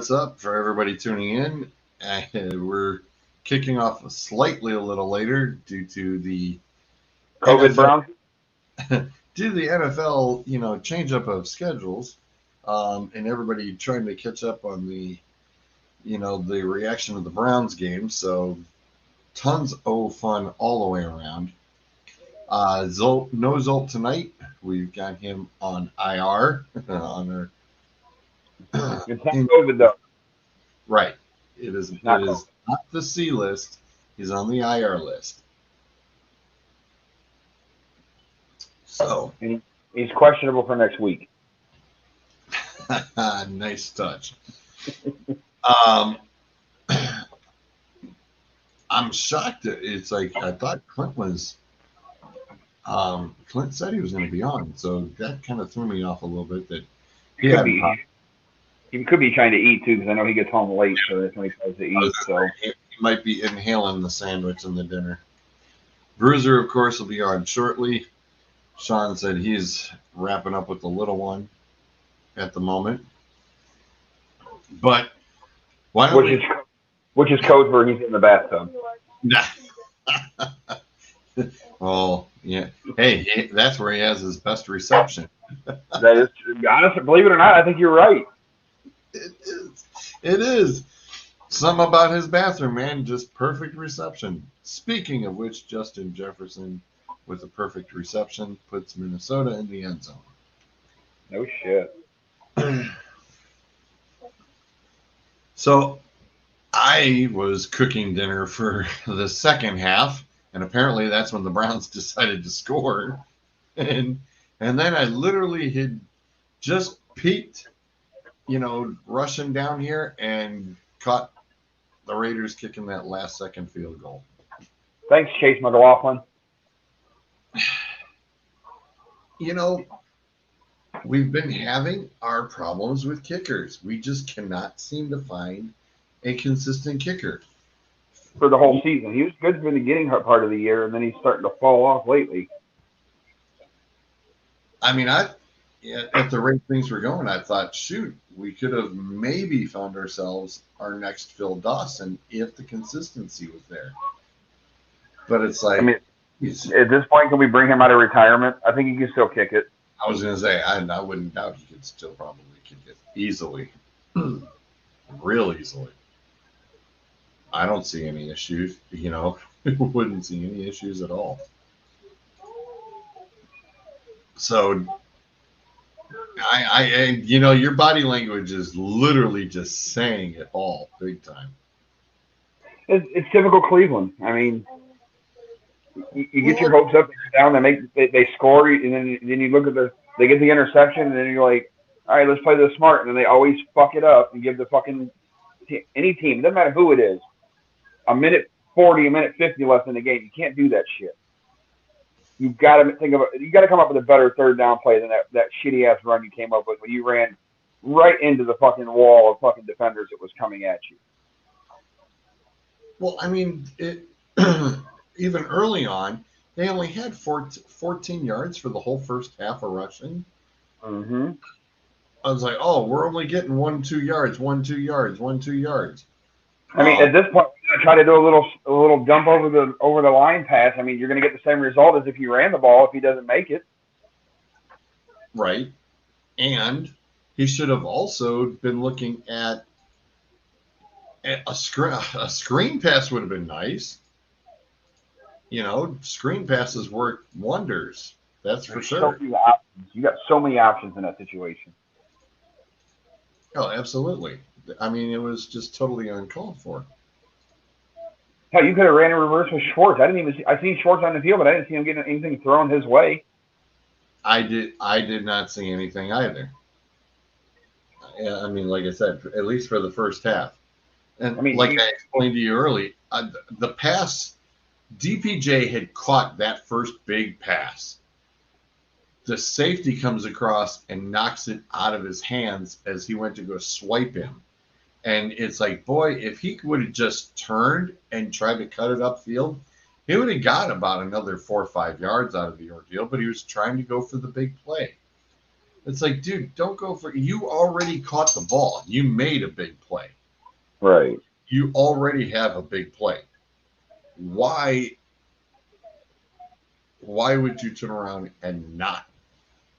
what's up for everybody tuning in? We're kicking off slightly a little later due to the COVID NFL, Brown. due to the NFL, change up of schedules, and everybody trying to catch up on the reaction of the Browns game. So tons of fun all the way around. No Zolt tonight. We've got him on IR on our It's not in COVID though. right. It is It's it not COVID. is not the C list. He's on the IR list. So And he's questionable for next week. nice touch. Um, I'm shocked that it's like I thought Clint said he was going to be on, so that kind of threw me off a little bit that he Could hadn't be. popped. He could be trying to eat too, because I know he gets home late, so that's when he tries to I eat. was So gonna say, he might be inhaling the sandwich and the dinner. Bruiser, of course, will be on shortly. Sean said he's wrapping up with the little one at the moment. But why don't which we? is which is code for he's in the bathtub. Oh, yeah. Hey, that's where he has his best reception. That is honestly, believe it or not, I think you're right. It is. It is. Something about his bathroom, man. Just perfect reception. Speaking of which, Justin Jefferson with a perfect reception puts Minnesota in the end zone. No shit. So I was cooking dinner for the second half, and apparently that's when the Browns decided to score. And then I literally had just peeked, rushing down here and caught the Raiders kicking that last second field goal. Thanks, Chase McLaughlin. We've been having our problems with kickers. We just cannot seem to find a consistent kicker. For the whole season. He was good for the beginning part of the year, and then he's starting to fall off lately. I mean, at the rate things were going, I thought, shoot, we could have maybe found ourselves our next Phil Dawson if the consistency was there. But it's like, I mean, at this point, can we bring him out of retirement? I think he can still kick it. I was going to say, I wouldn't doubt he could still probably kick it easily, real easily. I don't see any issues, wouldn't see any issues at all. So, your body language is literally just saying it all big time. It's typical Cleveland. I mean, you get your hopes up, down. They score, and then you look at they get the interception, and then you're like, all right, let's play this smart, and then they always fuck it up and give the fucking any team, doesn't matter who it is, a minute 40, a minute 50 left in the game. You can't do that shit. You got to come up with a better third down play than that shitty ass run you came up with when you ran right into the fucking wall of fucking defenders that was coming at you. Well, I mean, even early on, they only had 14 yards for the whole first half of rushing. Mm-hmm. I was like, oh, we're only getting 1-2 yards, 1-2 yards, 1-2 yards. I mean, at this point, try to do a little dump over the line pass. I mean, you're going to get the same result as if you ran the ball if he doesn't make it. Right. And he should have also been looking at a screen pass would have been nice. Screen passes work wonders. That's for sure. You got so many options in that situation. Oh, absolutely. I mean, it was just totally uncalled for. Hell, you could have ran in reverse with Schwartz. I seen Schwartz on the field, but I didn't see him getting anything thrown his way. I did not see anything either. I mean, like I said, at least for the first half. And I explained to you early, the pass, DPJ had caught that first big pass. The safety comes across and knocks it out of his hands as he went to go swipe him. And it's like, boy, if he would have just turned and tried to cut it upfield, he would have got about another 4 or 5 yards out of the ordeal, but he was trying to go for the big play. It's like, dude, don't go for. You already caught the ball. You made a big play. Right. You already have a big play. Why? Why would you turn around and not?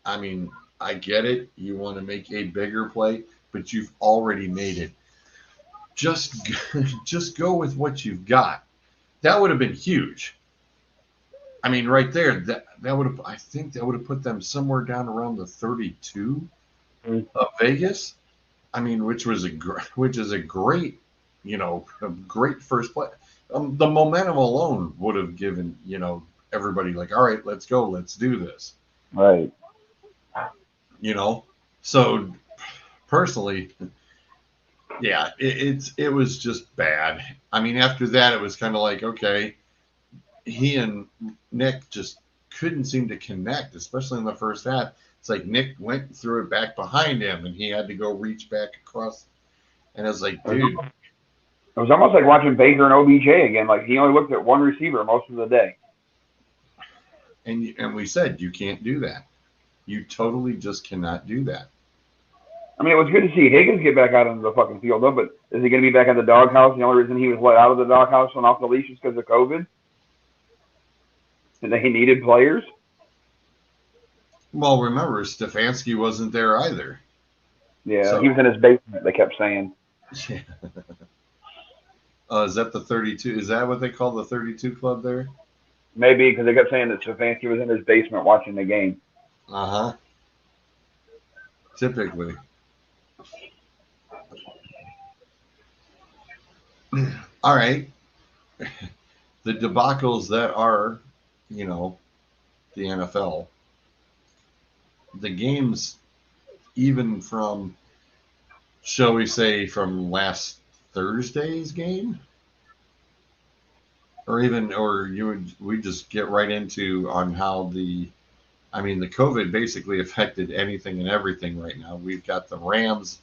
I mean, I get it. You want to make a bigger play, but you've already made it. Just, just go with what you've got. That would have been huge. I mean, right there, that would have. I think that would have put them somewhere down around the 32 Mm. of Vegas. I mean, which is a great, a great first play. The momentum alone would have given everybody like, all right, let's go, let's do this. Right. You know, so personally, yeah, it was just bad. I mean, after that, it was kind of like, okay, he and Nick just couldn't seem to connect, especially in the first half. It's like Nick went and threw it back behind him, and he had to go reach back across. And I was like, dude, It was almost like watching Baker and OBJ again. Like he only looked at one receiver most of the day. and we said you can't do that. You totally just cannot do that. I mean, it was good to see Higgins get back out into the fucking field, though. But is he going to be back at the doghouse? The only reason he was let out of the doghouse and off the leash is because of COVID, and they needed players. Well, remember, Stefanski wasn't there either. Yeah, So, he was in his basement. They kept saying. yeah. Is that the 32? Is that what they call the 32 club there? Maybe because they kept saying that Stefanski was in his basement watching the game. Uh huh. Typically. All right. The debacles that are, you know, the NFL, the games, even from, shall we say, from last Thursday's game, or even, or we just get right into on how the COVID basically affected anything and everything right now. We've got the Rams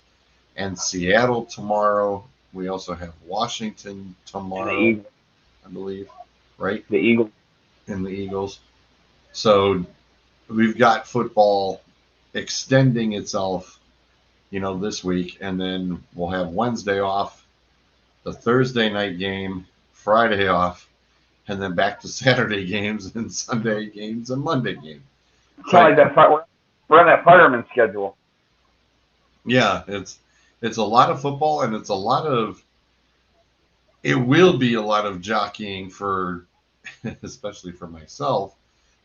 and Seattle tomorrow. We also have Washington tomorrow, I believe, right? The Eagles. And the Eagles. So we've got football extending itself, this week, and then we'll have Wednesday off, the Thursday night game, Friday off, and then back to Saturday games and Sunday games and Monday games. It's kind of like that. We're on that fireman schedule. Yeah, it's a lot of football, and it's a lot of. It will be a lot of jockeying for, especially for myself,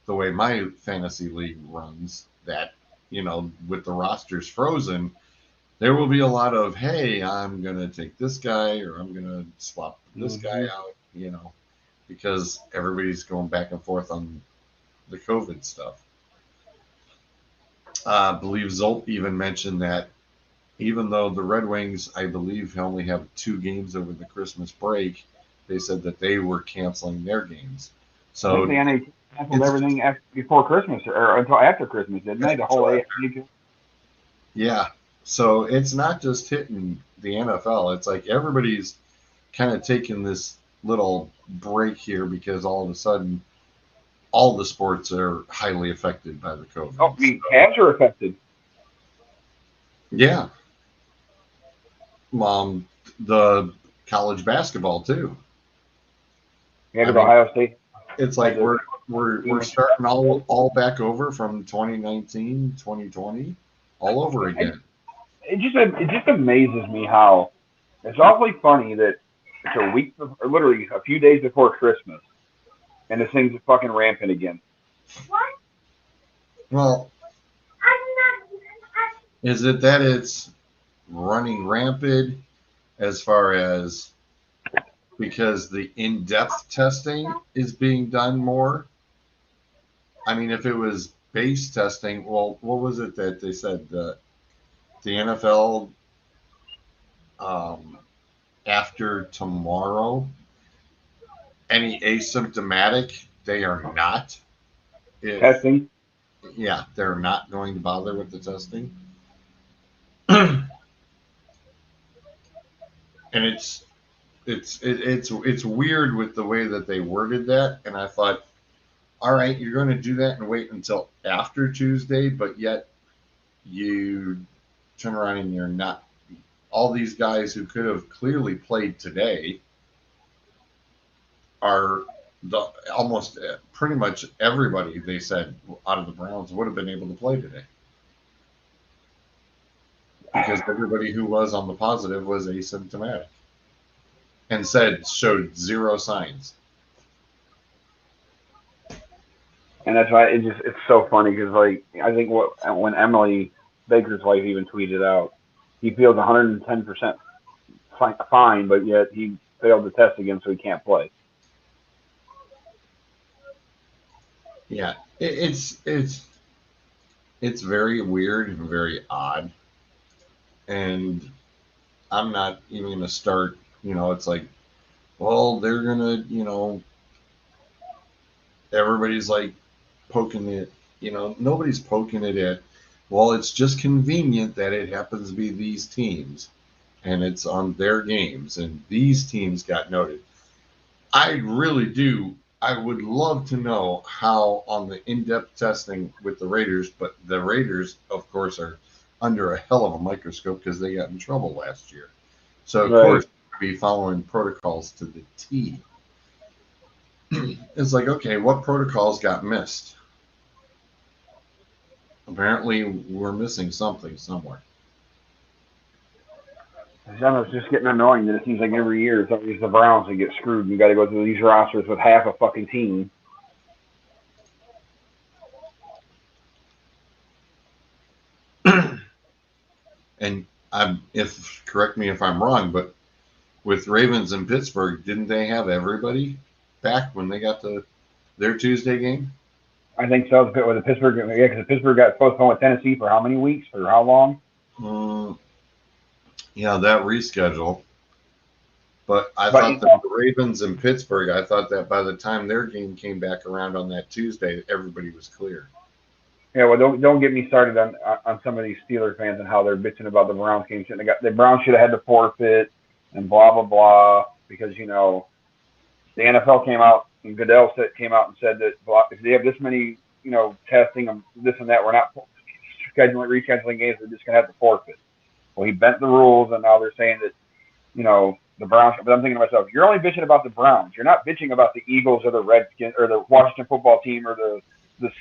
the way my fantasy league runs. That with the rosters frozen, there will be a lot of, hey, I'm gonna take this guy or I'm gonna swap this guy out, because everybody's going back and forth on the COVID stuff. I believe Zolt even mentioned that even though the Red Wings, I believe, only have 2 games over the Christmas break, they said that they were canceling their games. So the NHL canceled everything before Christmas or until after Christmas, didn't they? The whole NHL. Yeah. So it's not just hitting the NFL. It's like everybody's kind of taking this little break here because all of a sudden all the sports are highly affected by the COVID. Oh, I mean, Cavs are affected. Yeah. The college basketball too. Yeah, because Ohio State. It's like we're starting all back over from 2019, 2020, all over again. It just amazes me how it's awfully funny that it's a week or literally a few days before Christmas, and this thing's fucking rampant again. Well, is it that it's running rampant as far as because the in-depth testing is being done more? I mean, if it was base testing, well, what was it that they said the NFL after tomorrow, any asymptomatic, they are not Testing. Yeah, they're not going to bother with the testing. And it's weird with the way that they worded that, and I thought, all right, you're going to do that and wait until after Tuesday, but yet you turn around and you're not. All these guys who could have clearly played today are the almost pretty much everybody they said out of the Browns would have been able to play today because everybody who was on the positive was asymptomatic and said showed zero signs. And that's why it's so funny because like I think when Emily Baker's wife even tweeted out, he feels 110% fine, but yet he failed the test again, so he can't play. Yeah, it's very weird and very odd, and I'm not even going to start. It's like, well, they're gonna, everybody's like poking it. Nobody's poking it at. Well, it's just convenient that it happens to be these teams, and it's on their games, and these teams got noted. I really do. I would love to know how on the in-depth testing with the Raiders, but the Raiders, of course, are under a hell of a microscope because they got in trouble last year. So of course, be following protocols to the T. It's like, okay, what protocols got missed? Apparently, we're missing something somewhere. It's just getting annoying that it seems like every year it's always the Browns that get screwed. And you got to go through these rosters with half a fucking team. And correct me if I'm wrong, but with Ravens and Pittsburgh, didn't they have everybody back when they got their Tuesday game? I think so. With the Pittsburgh, yeah, because Pittsburgh got postponed with Tennessee for how many weeks? For how long? Yeah, that reschedule. But I thought that the Ravens and Pittsburgh, I thought that by the time their game came back around on that Tuesday, everybody was clear. Yeah, well, don't get me started on some of these Steelers fans and how they're bitching about the Browns game. The Browns should have had to forfeit and blah blah blah because the NFL came out and Goodell came out and said that if they have this many testing and this and that, we're not rescheduling games. They're just gonna have to forfeit. Well, he bent the rules, and now they're saying that the Browns. But I'm thinking to myself, you're only bitching about the Browns. You're not bitching about the Eagles or the Redskins or the Washington football team or the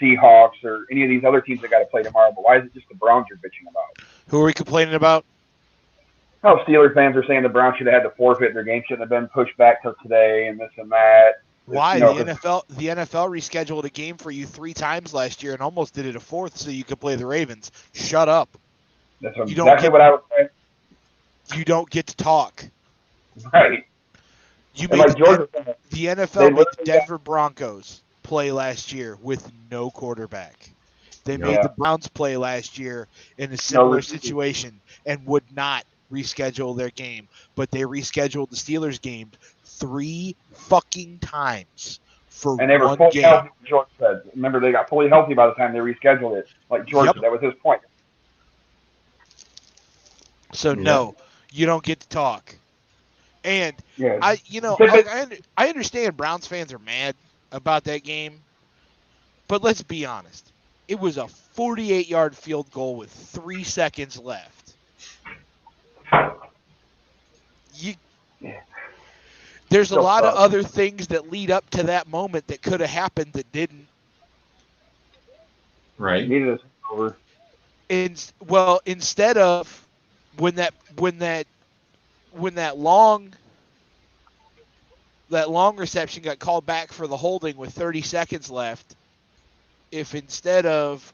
Seahawks or any of these other teams that got to play tomorrow. But why is it just the Browns you're bitching about? Who are we complaining about? Oh, Steelers fans are saying the Browns should have had to forfeit. Their game shouldn't have been pushed back till today and this and that. Why? The NFL rescheduled a game for you 3 times last year and almost did it a 4th so you could play the Ravens. Shut up. That's exactly what I would say. You don't get to talk. Right. You made the NFL made the Denver Broncos play last year with no quarterback. They made the Browns play last year in a similar situation and would not reschedule their game, but they rescheduled the Steelers game 3 fucking times for one game. And they were fully healthy, George said. Remember, they got fully healthy by the time they rescheduled it. Like George said, that was his point. So no, you don't get to talk. And I understand Browns fans are mad about that game, but let's be honest. It was a 48-yard field goal with 3 seconds left. There's a lot of other things that lead up to that moment that could have happened that didn't. Right. Needed us over. Instead of when that long reception got called back for the holding with 30 seconds left, if instead of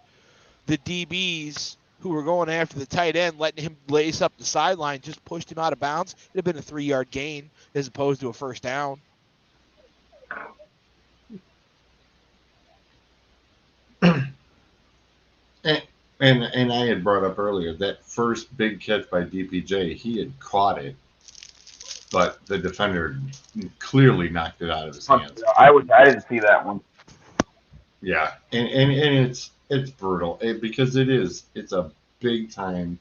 the DBs who were going after the tight end letting him lace up the sideline just pushed him out of bounds, it'd have been a 3-yard gain as opposed to a first down. And I had brought up earlier that first big catch by DPJ, he had caught it, but the defender clearly knocked it out of his hands. I didn't see that one. Yeah, and it's brutal because it's a big time,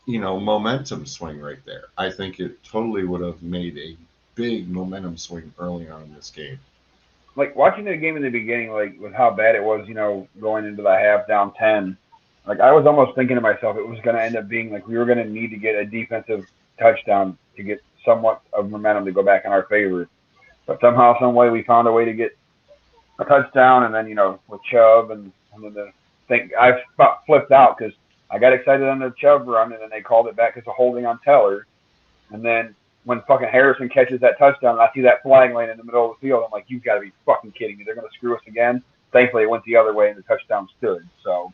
momentum swing right there. I think it totally would have made a big momentum swing early on in this game. Like watching the game in the beginning, like with how bad it was, going into the half down 10. Like I was almost thinking to myself, it was going to end up being like we were going to need to get a defensive touchdown to get somewhat of momentum to go back in our favor. But somehow, some way, we found a way to get a touchdown, and then with Chubb and then the thing, I flipped out because I got excited on the Chubb run, and then they called it back as a holding on Teller, and then when fucking Harrison catches that touchdown, and I see that flag laying in the middle of the field, I'm like, you've got to be fucking kidding me! They're going to screw us again. Thankfully, it went the other way, and the touchdown stood. So.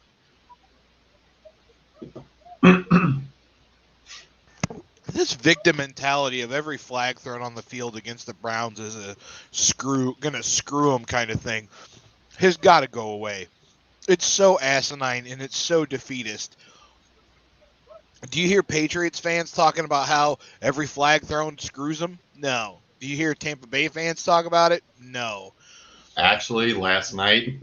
This victim mentality of every flag thrown on the field against the Browns is gonna screw them kind of thing has got to go away. It's so asinine and it's so defeatist. Do you hear Patriots fans talking about how every flag thrown screws them? No. Do you hear Tampa Bay fans talk about it? No. Actually, last night.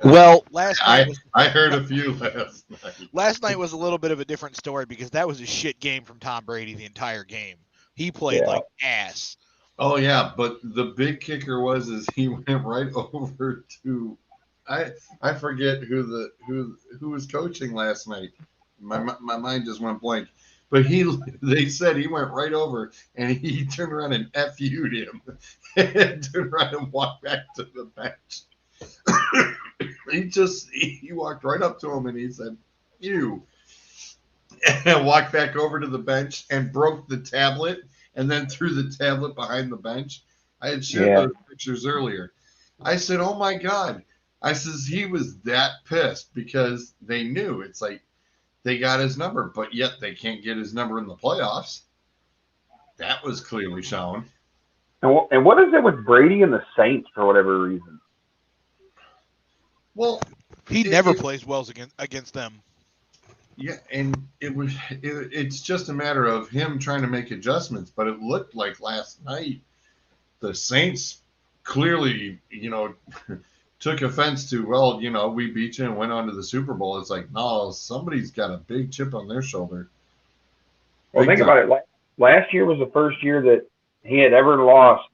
Well, last night I heard a few last night. Last night was a little bit of a different story because that was a shit game from Tom Brady the entire game. He played like ass. Oh yeah, but the big kicker is he went right over to I forget who was coaching last night. My mind just went blank. But they said he went right over and he turned around and FU'd him and turned around and walked back to the bench. he walked right up to him and he said, "You," and walked back over to the bench and broke the tablet and then threw the tablet behind the bench. I had shared those pictures earlier. I said, "Oh my God." I says he was that pissed because they knew it's like they got his number, but yet they can't get his number in the playoffs. That was clearly shown. And what is it with Brady and the Saints for whatever reason? Well, he never plays well against them. Yeah, and it's just a matter of him trying to make adjustments. But it looked like last night the Saints clearly, took offense to, well, we beat you and went on to the Super Bowl. It's like, no, somebody's got a big chip on their shoulder. Well, think about it. Last year was the first year that he had ever lost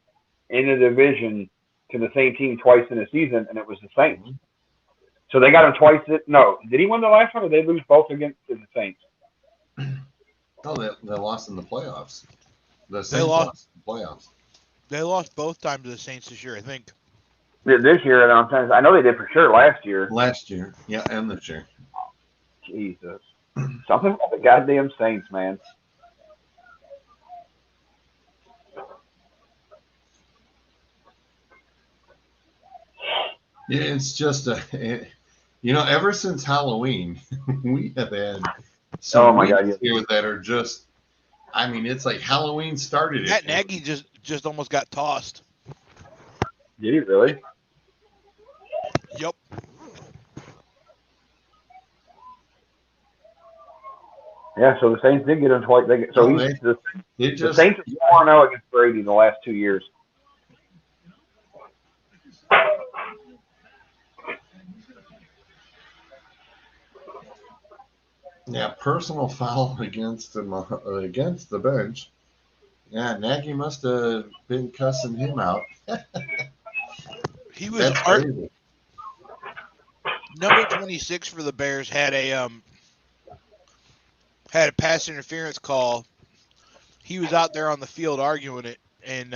in a division to the same team twice in a season, and it was the Saints. So they got him twice. No, did he win the last one, or did they lose both against the Saints? No, they lost in the playoffs. The Saints lost in the playoffs. They lost both times to the Saints this year, I think. This year, I know they did for sure last year. Last year, yeah, and this year. Jesus, something about the goddamn Saints, man. Yeah, it's just ever since Halloween, we have had some weeks here that are just. I mean, it's like Halloween started. Matt Nagy just almost got tossed. Did he really? Yep. Yeah, so the Saints did get him twice. The Saints are 4-0 against Brady the last 2 years. Yeah, personal foul against the bench. Yeah, Nagy must have been cussing him out. He was number 26 for the Bears had a pass interference call. He was out there on the field arguing it, and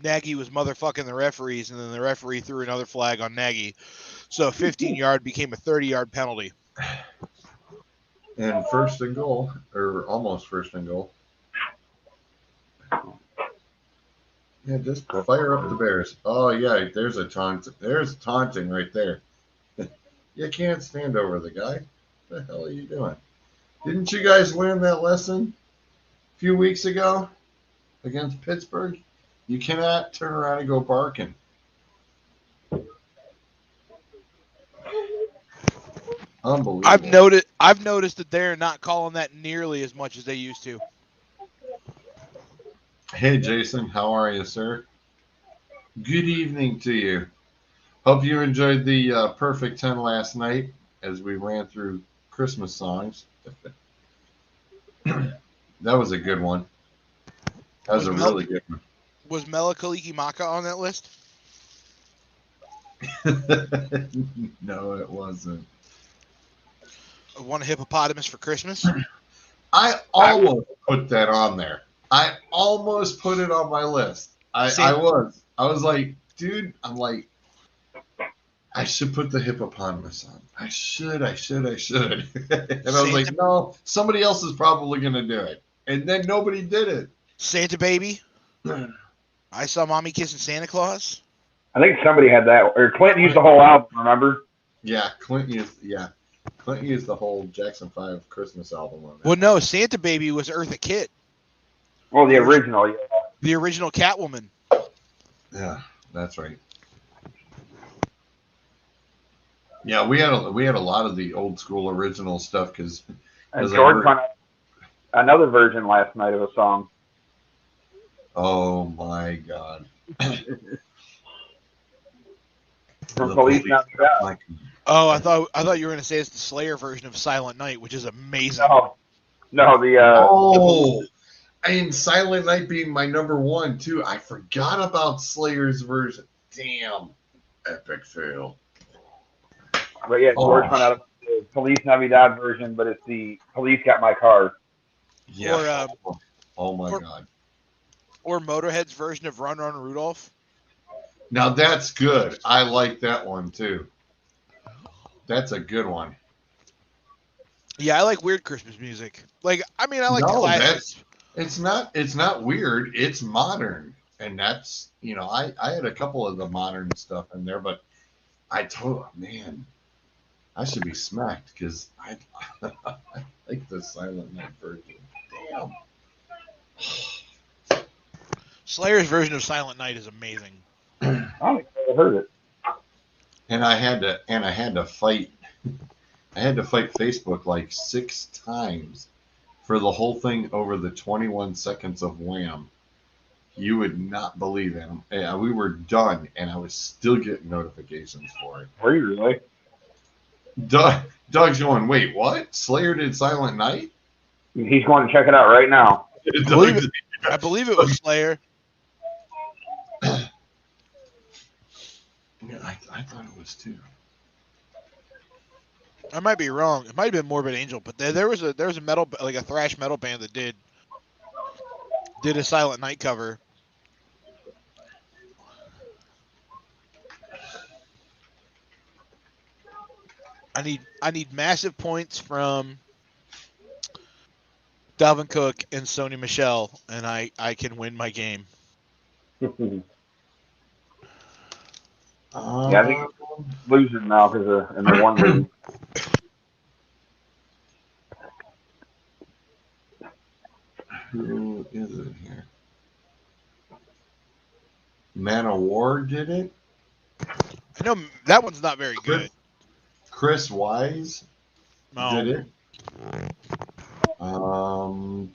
Nagy was motherfucking the referees, and then the referee threw another flag on Nagy. So a 15-yard became a 30-yard penalty. And first and goal, or almost first and goal. Yeah, just fire up the Bears. Oh, yeah, there's a taunt. There's taunting right there. You can't stand over the guy. What the hell are you doing? Didn't you guys learn that lesson a few weeks ago against Pittsburgh? You cannot turn around and go barking. Unbelievable. I've noticed that they're not calling that nearly as much as they used to. Hey, Jason, how are you, sir? Good evening to you. Hope you enjoyed the Perfect 10 last night as we ran through Christmas songs. That was a good one. That was a really good one. Was Mela Kalikimaka on that list? No, it wasn't. Want a hippopotamus for Christmas? I almost put that on there. I almost put it on my list. I was like, dude, I'm like, I should put the hippopotamus on. I should. And I was like, no, somebody else is probably going to do it. And then nobody did it. Santa Baby. I Saw Mommy Kissing Santa Claus. I think somebody had that. Or Clint used the whole album, remember? Yeah, Clint used the whole Jackson 5 Christmas album on that. Well, no, Santa Baby was Eartha Kitt. Well, the original, yeah. The original Catwoman. Yeah, that's right. Yeah, we had a lot of the old school original stuff because George found another version last night of a song. Oh my God! From Police Not Bad. Oh, I thought you were going to say it's the Slayer version of Silent Night, which is amazing. No, and Silent Night being my number one too. I forgot about Slayer's version. Damn, epic fail. But yeah, George found out the Police Navidad version, but it's the Police Got My Car. Yeah. Oh my God. Or Motorhead's version of Run Run Rudolph. Now that's good. I like that one too. That's a good one. Yeah, I like weird Christmas music. Like, I mean, I like the classics. It's not weird. It's modern, and that's I had a couple of the modern stuff in there, but I told man, I should be smacked because I like the Silent Night version. Damn. Slayer's version of Silent Night is amazing. I don't think I heard it. And I had to fight. I had to fight Facebook like 6 times for the whole thing over the 21 seconds of Wham. You would not believe it. We were done, and I was still getting notifications for it. Were you really? Doug's going, wait, what? Slayer did Silent Night? He's going to check it out right now. I believe it was Slayer. Yeah, I thought it was too. I might be wrong. It might have been Morbid Angel, but there was a metal, like a thrash metal band that did a Silent Night cover. I need massive points from Dalvin Cook and Sony Michel, and I can win my game. Yeah, I think losing now because in the one league. Who is it here? Man of War did it? I know that one's not very good. Chris Wise did it. Who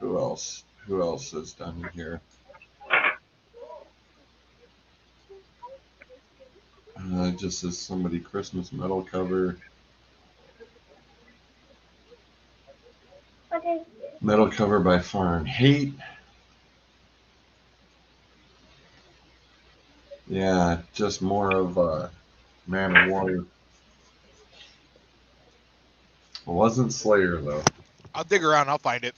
else? Who else is done here? Just as somebody Christmas metal cover. Okay. Metal cover by Fahrenheit. Yeah, just more of Man of War. It wasn't Slayer though. I'll dig around. I'll find it.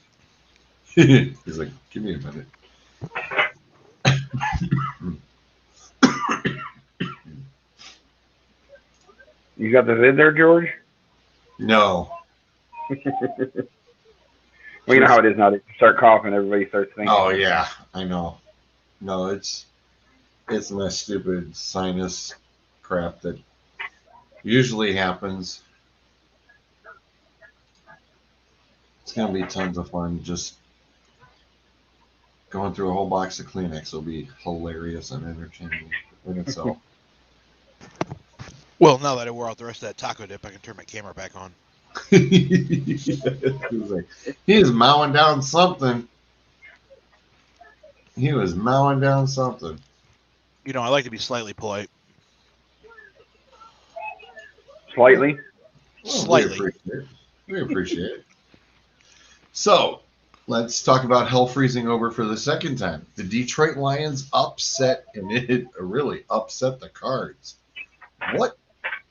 He's like, give me a minute. You got the vid there, George? No. Well, you know how it is now. You start coughing, everybody starts thinking. Oh yeah, I know. No, it's my stupid sinus crap that usually happens. It's gonna be tons of fun. Just going through a whole box of Kleenex will be hilarious and entertaining in itself. Well, now that I wore out the rest of that taco dip, I can turn my camera back on. He is mowing down something. He was mowing down something. You know, I like to be slightly polite. Slightly? Well, Slightly. We appreciate it. So, let's talk about hell freezing over for the second time. The Detroit Lions upset, and it really upset the Cards. What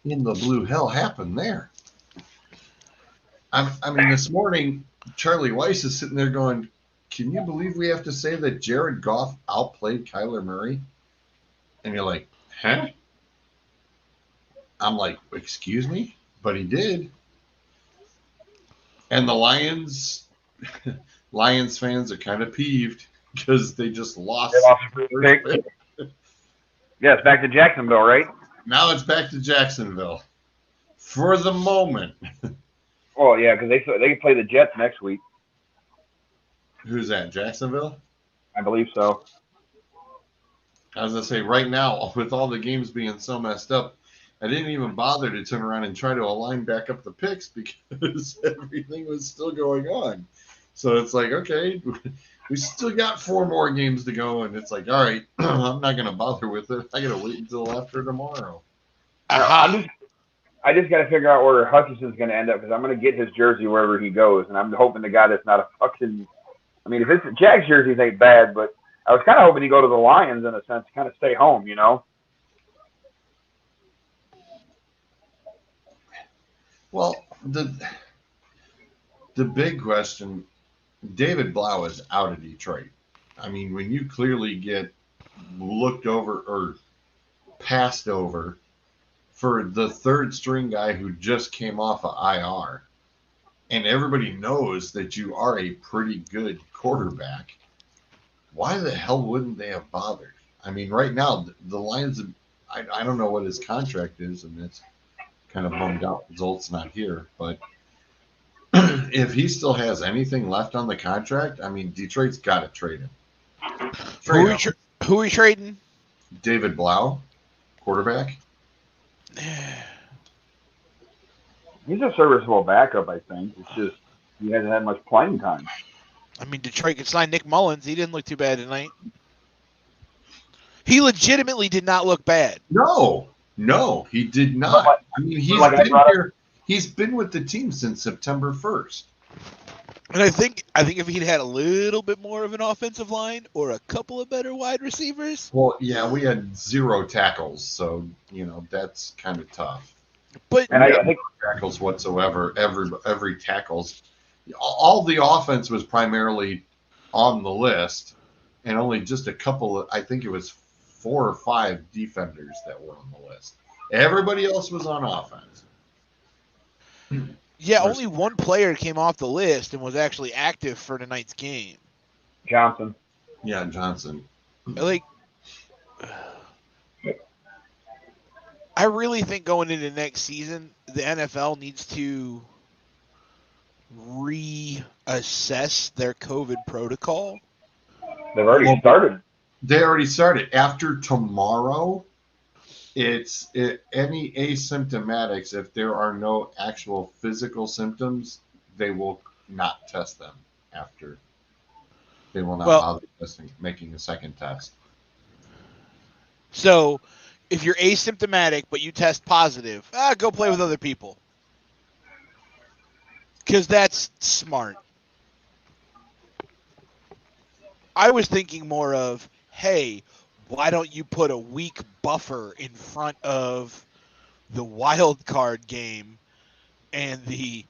in the blue hell happened there? I mean, this morning, Charlie Weiss is sitting there going, can you believe we have to say that Jared Goff outplayed Kyler Murray? And you're like, huh? I'm like, excuse me? But he did. And the Lions fans are kind of peeved because they just lost. They lost the first pick. Yeah, it's back to Jacksonville, right? Now it's back to Jacksonville for the moment. Oh yeah, because they play the Jets next week. Who's that? Jacksonville? I believe so. I was gonna say right now, with all the games being so messed up, I didn't even bother to turn around and try to align back up the picks because everything was still going on. So it's like, okay, we still got 4 more games to go, and it's like, all right, I'm not gonna bother with it. I gotta wait until after tomorrow. I just got to figure out where Hutchinson's going to end up because I'm going to get his jersey wherever he goes, and I'm hoping the guy that's not a fucking. I mean, if it's Jags jerseys ain't bad, but I was kind of hoping he'd go to the Lions in a sense, kind of stay home, you know. Well, the big question, David Blau is out of Detroit. I mean, when you clearly get looked over or passed over for the third string guy who just came off of IR, and everybody knows that you are a pretty good quarterback, why the hell wouldn't they have bothered? I mean, right now, the Lions, I don't know what his contract is, and it's kind of bummed out. Zolt's not here, but if he still has anything left on the contract, I mean, Detroit's got to trade him. Who are we trading? David Blau, quarterback. He's a serviceable backup, I think. It's just he hasn't had much playing time. I mean, Detroit could sign Nick Mullins. He didn't look too bad tonight. He did not look bad. No, he did not. I mean, he's been with the team since September 1st. And I think if he'd had a little bit more of an offensive line or a couple of better wide receivers. Well, yeah, we had 0 tackles, so that's kind of tough. But I think tackles whatsoever. Every tackles, all the offense was primarily on the list, and only just a couple. I think it was 4 or 5 defenders that were on the list. Everybody else was on offense. Yeah, only one player came off the list and was actually active for tonight's game. Johnson. Yeah, Johnson. I really think going into next season, the NFL needs to reassess their COVID protocol. They've already started. They already started. After tomorrow, it's any asymptomatics. If there are no actual physical symptoms, they will not test them after. They will not bother making a second test. So, if you're asymptomatic but you test positive, go play with other people. Because that's smart. I was thinking more of, hey, why don't you put a week buffer in front of the wild card game and the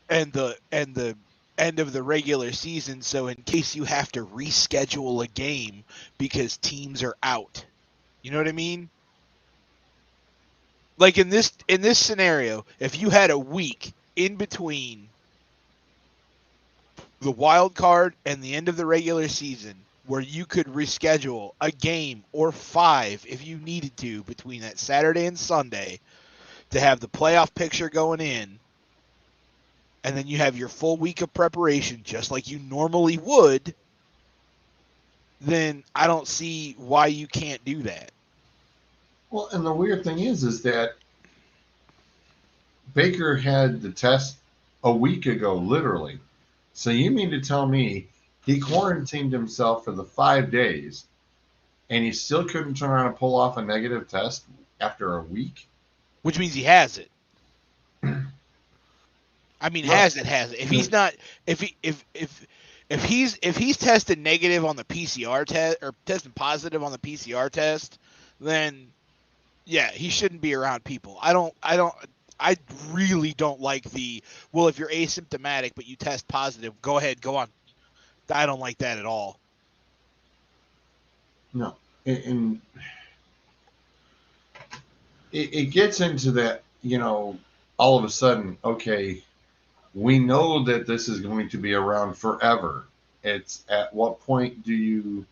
end of the regular season, so in case you have to reschedule a game because teams are out. You know what I mean? Like in this scenario, if you had a week in between the wild card and the end of the regular season where you could reschedule a game or 5 if you needed to between that Saturday and Sunday to have the playoff picture going in, and then you have your full week of preparation just like you normally would, then I don't see why you can't do that. Well, and the weird thing is that Baker had the test a week ago, literally. So you mean to tell me he quarantined himself for the 5 days and he still couldn't turn around and pull off a negative test after a week? Which means he has it. I mean, has it. If he's not, if he's tested negative on the PCR test or tested positive on the PCR test, then Yeah, he shouldn't be around people. I really don't like well, if you're asymptomatic but you test positive, go ahead, go on. I don't like that at all. No. And it gets into that, all of a sudden, okay, we know that this is going to be around forever. It's at what point do you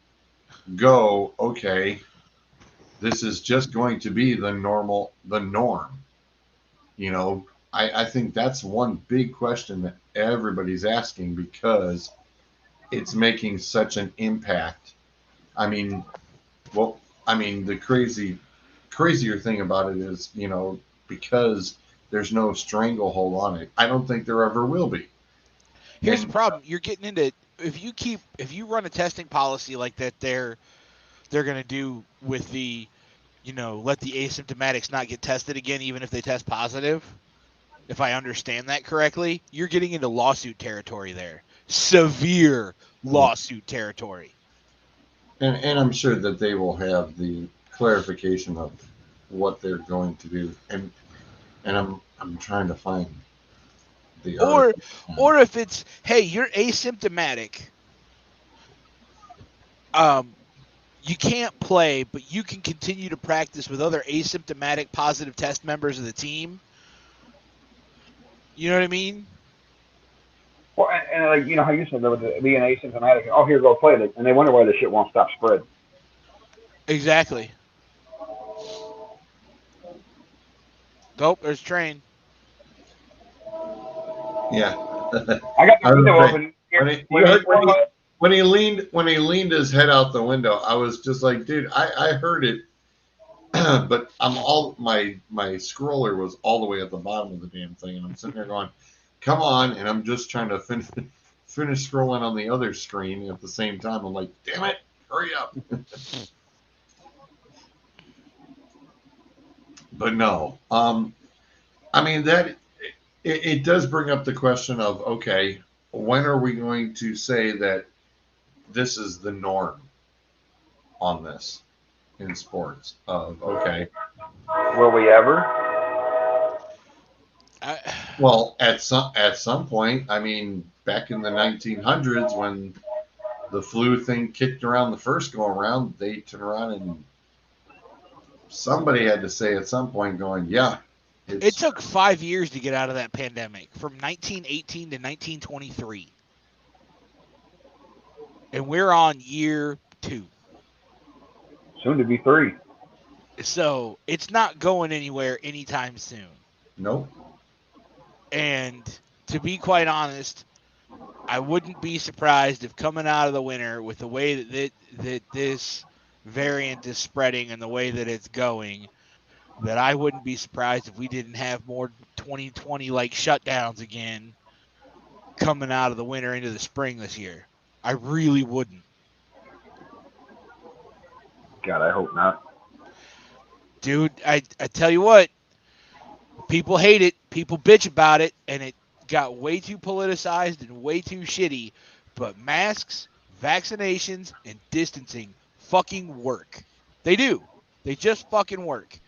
go, okay, this is just going to be the norm? I think that's one big question that everybody's asking because it's making such an impact. I mean, the crazier thing about it is, because there's no stranglehold on it. I don't think there ever will be. Here's the problem: you're getting into if you run a testing policy like that, they're going to do with the, let the asymptomatics not get tested again, even if they test positive. If I understand that correctly, you're getting into lawsuit territory there. Severe lawsuit territory. And I'm sure that they will have the clarification of what they're going to do. And I'm trying to find the article. Or if it's, hey, you're asymptomatic, you can't play, but you can continue to practice with other asymptomatic positive test members of the team. You know what I mean? Well, and like how you said, with being asymptomatic, oh, here, go play it, and they wonder why the shit won't stop spreading. Exactly. Oh, there's Train. Yeah. I got the window open. When he leaned his head out the window, I was just like, dude, I heard it, but my scroller was all the way at the bottom of the damn thing, and I'm sitting there going, come on, and I'm just trying to finish scrolling on the other screen at the same time. I'm like, damn it, hurry up. But no, I mean that it does bring up the question of, okay, when are we going to say that this is the norm on this in sports? Of okay, will we ever? Well, at some point, I mean, back in the 1900s when the flu thing kicked around the first go around, they turned around and somebody had to say at some point, going, yeah. It took 5 years to get out of that pandemic, from 1918 to 1923. And we're on year 2. Soon to be 3. So it's not going anywhere anytime soon. Nope. And to be quite honest, I wouldn't be surprised if coming out of the winter with the way that this variant is spreading and the way that it's going, that I wouldn't be surprised if we didn't have more 2020 like shutdowns again coming out of the winter into the spring this year. I really wouldn't. God, I hope not. Dude, I tell you what, people hate it, people bitch about it, and it got way too politicized and way too shitty, but masks, vaccinations, and distancing fucking work. They do. They just fucking work.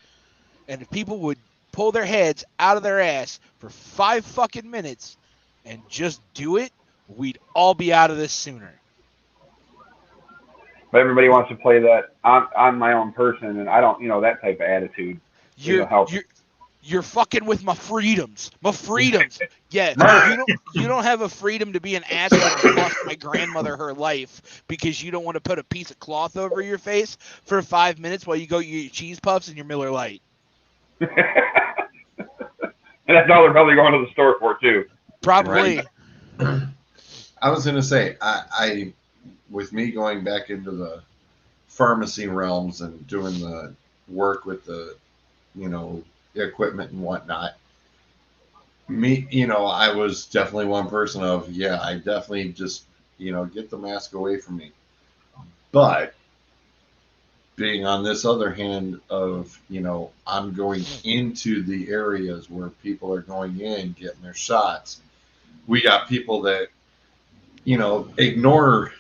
And if people would pull their heads out of their ass for 5 fucking minutes and just do it, we'd all be out of this sooner. But everybody wants to play that I'm my own person, and I don't, that type of attitude. You're fucking with my freedoms. My freedoms. Yeah, you don't have a freedom to be an asshole and cost my grandmother her life because you don't want to put a piece of cloth over your face for 5 minutes while you go eat your cheese puffs and your Miller Lite. And that's all they're probably going to the store for too. Probably. Right. I was gonna say, I with me going back into the pharmacy realms and doing the work with the, equipment and whatnot, I was definitely one person of, yeah, I definitely just, get the mask away from me. But being on this other hand of, I'm going into the areas where people are going in, getting their shots. We got people that, ignore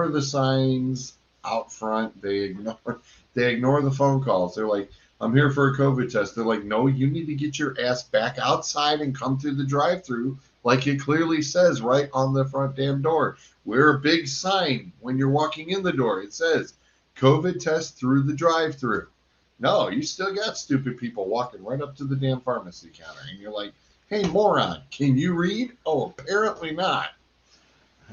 the signs out front. They ignore the phone calls. They're like, I'm here for a COVID test. They're like, no, you need to get your ass back outside and come through the drive-through, like it clearly says right on the front damn door. Wear a big sign when you're walking in the door. It says COVID test through the drive-through. No, you still got stupid people walking right up to the damn pharmacy counter, and you're like, hey, moron, can you read? Oh, apparently not.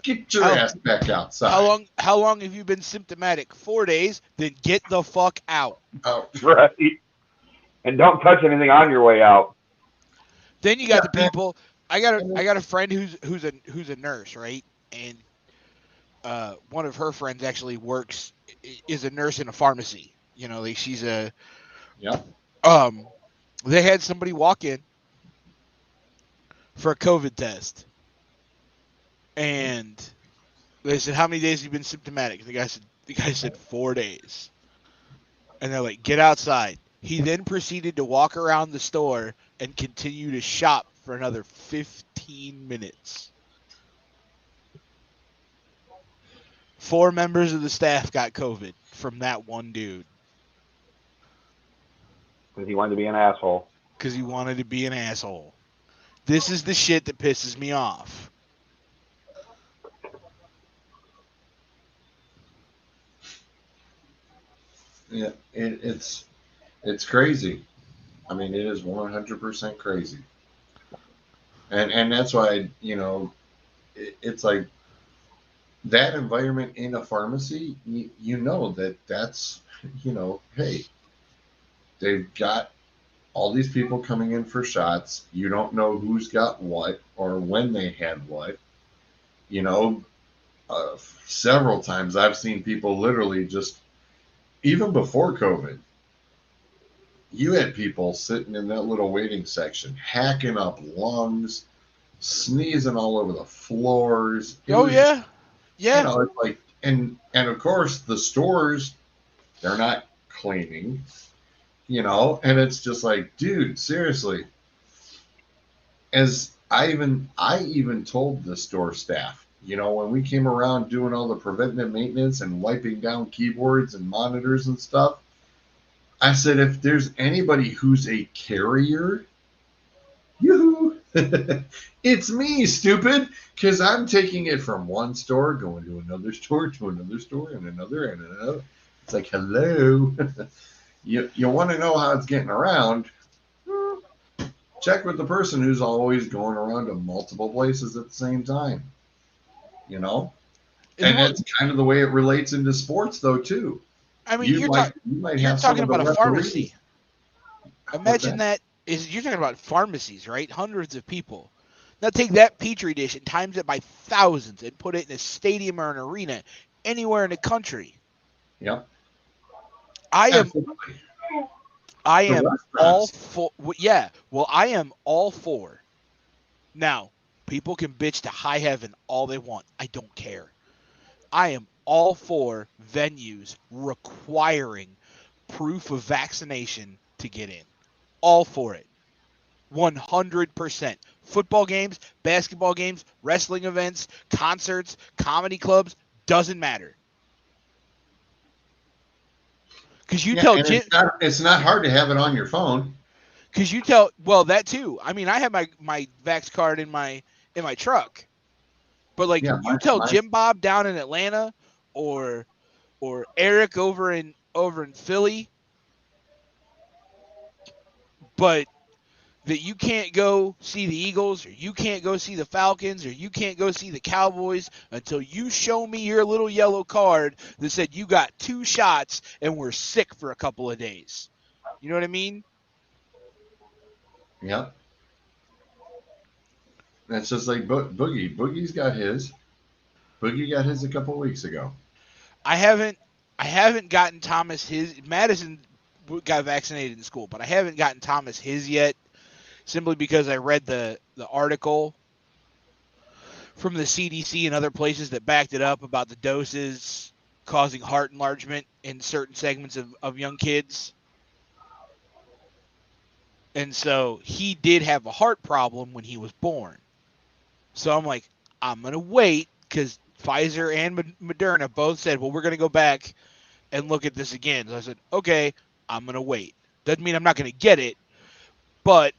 Get your ass back outside. How long have you been symptomatic? 4 days. Then get the fuck out. Oh. Right. And don't touch anything on your way out. Then you got the people. I got a friend who's a nurse, right? And one of her friends actually is a nurse in a pharmacy. You know, she's a. Yep. They had somebody walk in for a COVID test, and they said, "How many days have you been symptomatic?" The guy said 4 days, and they're like, "Get outside." He then proceeded to walk around the store and continue to shop for another 15 minutes. 4 members of the staff got COVID from that one dude. Because he wanted to be an asshole. This is the shit that pisses me off. Yeah, it's crazy. I mean, it is 100% crazy. And that's why, it's like that environment in a pharmacy, you know that's, hey, they've got all these people coming in for shots. You don't know who's got what or when they had what. Several times I've seen people literally just, even before COVID, you had people sitting in that little waiting section, hacking up lungs, sneezing all over the floors. Yeah. It's like, and of course the stores, they're not cleaning, and it's just like, dude, seriously. As I even told the store staff, when we came around doing all the preventative maintenance and wiping down keyboards and monitors and stuff, I said, if there's anybody who's a carrier, yoo-hoo, it's me, stupid, because I'm taking it from one store, going to another store, and another. It's like, hello. You want to know how it's getting around? Check with the person who's always going around to multiple places at the same time. And that's kind of the way it relates into sports, though, too. I mean, you're talking about a pharmacy. Imagine that you're talking about pharmacies, right? Hundreds of people. Now take that petri dish and times it by thousands and put it in a stadium or an arena anywhere in the country. Yep. I am all for. Yeah. Well, I am all for. Now, people can bitch to high heaven all they want. I don't care. I am all for venues requiring proof of vaccination to get in. All for it. 100%. Football games, basketball games, wrestling events, concerts, comedy clubs, doesn't matter. Because it's not hard to have it on your phone. Because that too. I mean, I have my Vax card in my truck. But Jim Bob down in Atlanta or Eric over in Philly, but that you can't go see the Eagles or you can't go see the Falcons or you can't go see the Cowboys until you show me your little yellow card that said you got 2 shots and were sick for a couple of days. You know what I mean? Yep. That's just like Boogie. Boogie's got his. Boogie got his a couple of weeks ago. I haven't gotten Thomas his. Madison got vaccinated in school, but I haven't gotten Thomas his yet, simply because I read the article from the CDC and other places that backed it up about the doses causing heart enlargement in certain segments of young kids. And so he did have a heart problem when he was born. So I'm like, I'm going to wait because Pfizer and Moderna both said, well, we're going to go back and look at this again. So I said, okay, I'm going to wait. Doesn't mean I'm not going to get it, but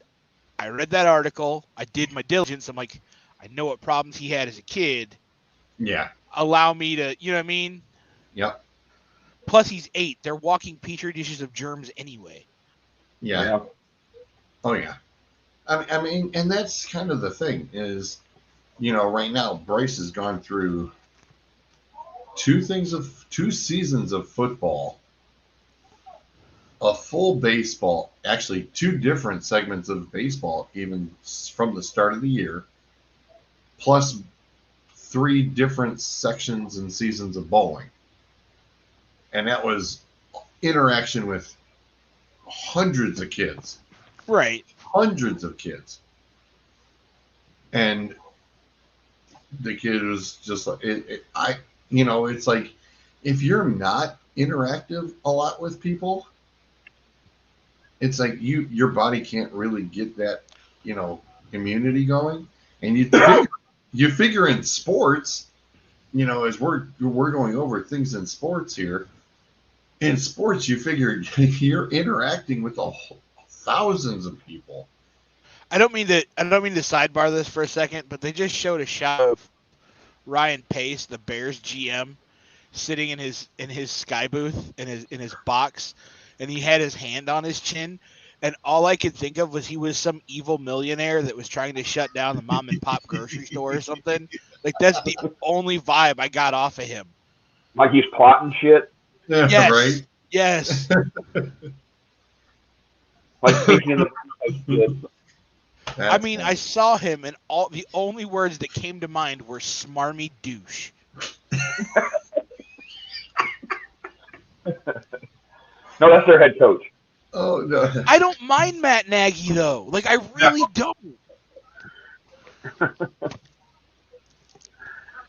I read that article. I did my diligence. I'm like, I know what problems he had as a kid. Yeah. Allow me to, you know what I mean? Yep. Plus, he's 8. They're walking petri dishes of germs anyway. Yeah. Oh, yeah. I mean, and that's kind of the thing is, right now, Bryce has gone through 2 seasons of football, a full baseball, actually 2 different segments of baseball, even from the start of the year, plus 3 different sections and seasons of bowling. And that was interaction with hundreds of kids. Right. Hundreds of kids. And the kid was just like, it's like, if you're not interactive a lot with people, it's like your body can't really get that, immunity going. And you figure in sports, as we're going over things in sports here, in sports, you figure you're interacting with thousands of people. I don't mean to sidebar this for a second, but they just showed a shot of Ryan Pace, the Bears GM, sitting in his sky booth in his box, and he had his hand on his chin, and all I could think of was he was some evil millionaire that was trying to shut down the mom and pop grocery store or something. Like, that's the only vibe I got off of him. Like he's plotting shit. Yeah, yes, right. Yes. Like speaking in the shit. I mean, funny. I saw him, and the only words that came to mind were "smarmy douche." No, that's their head coach. Oh no! I don't mind Matt Nagy though. Like, I really don't.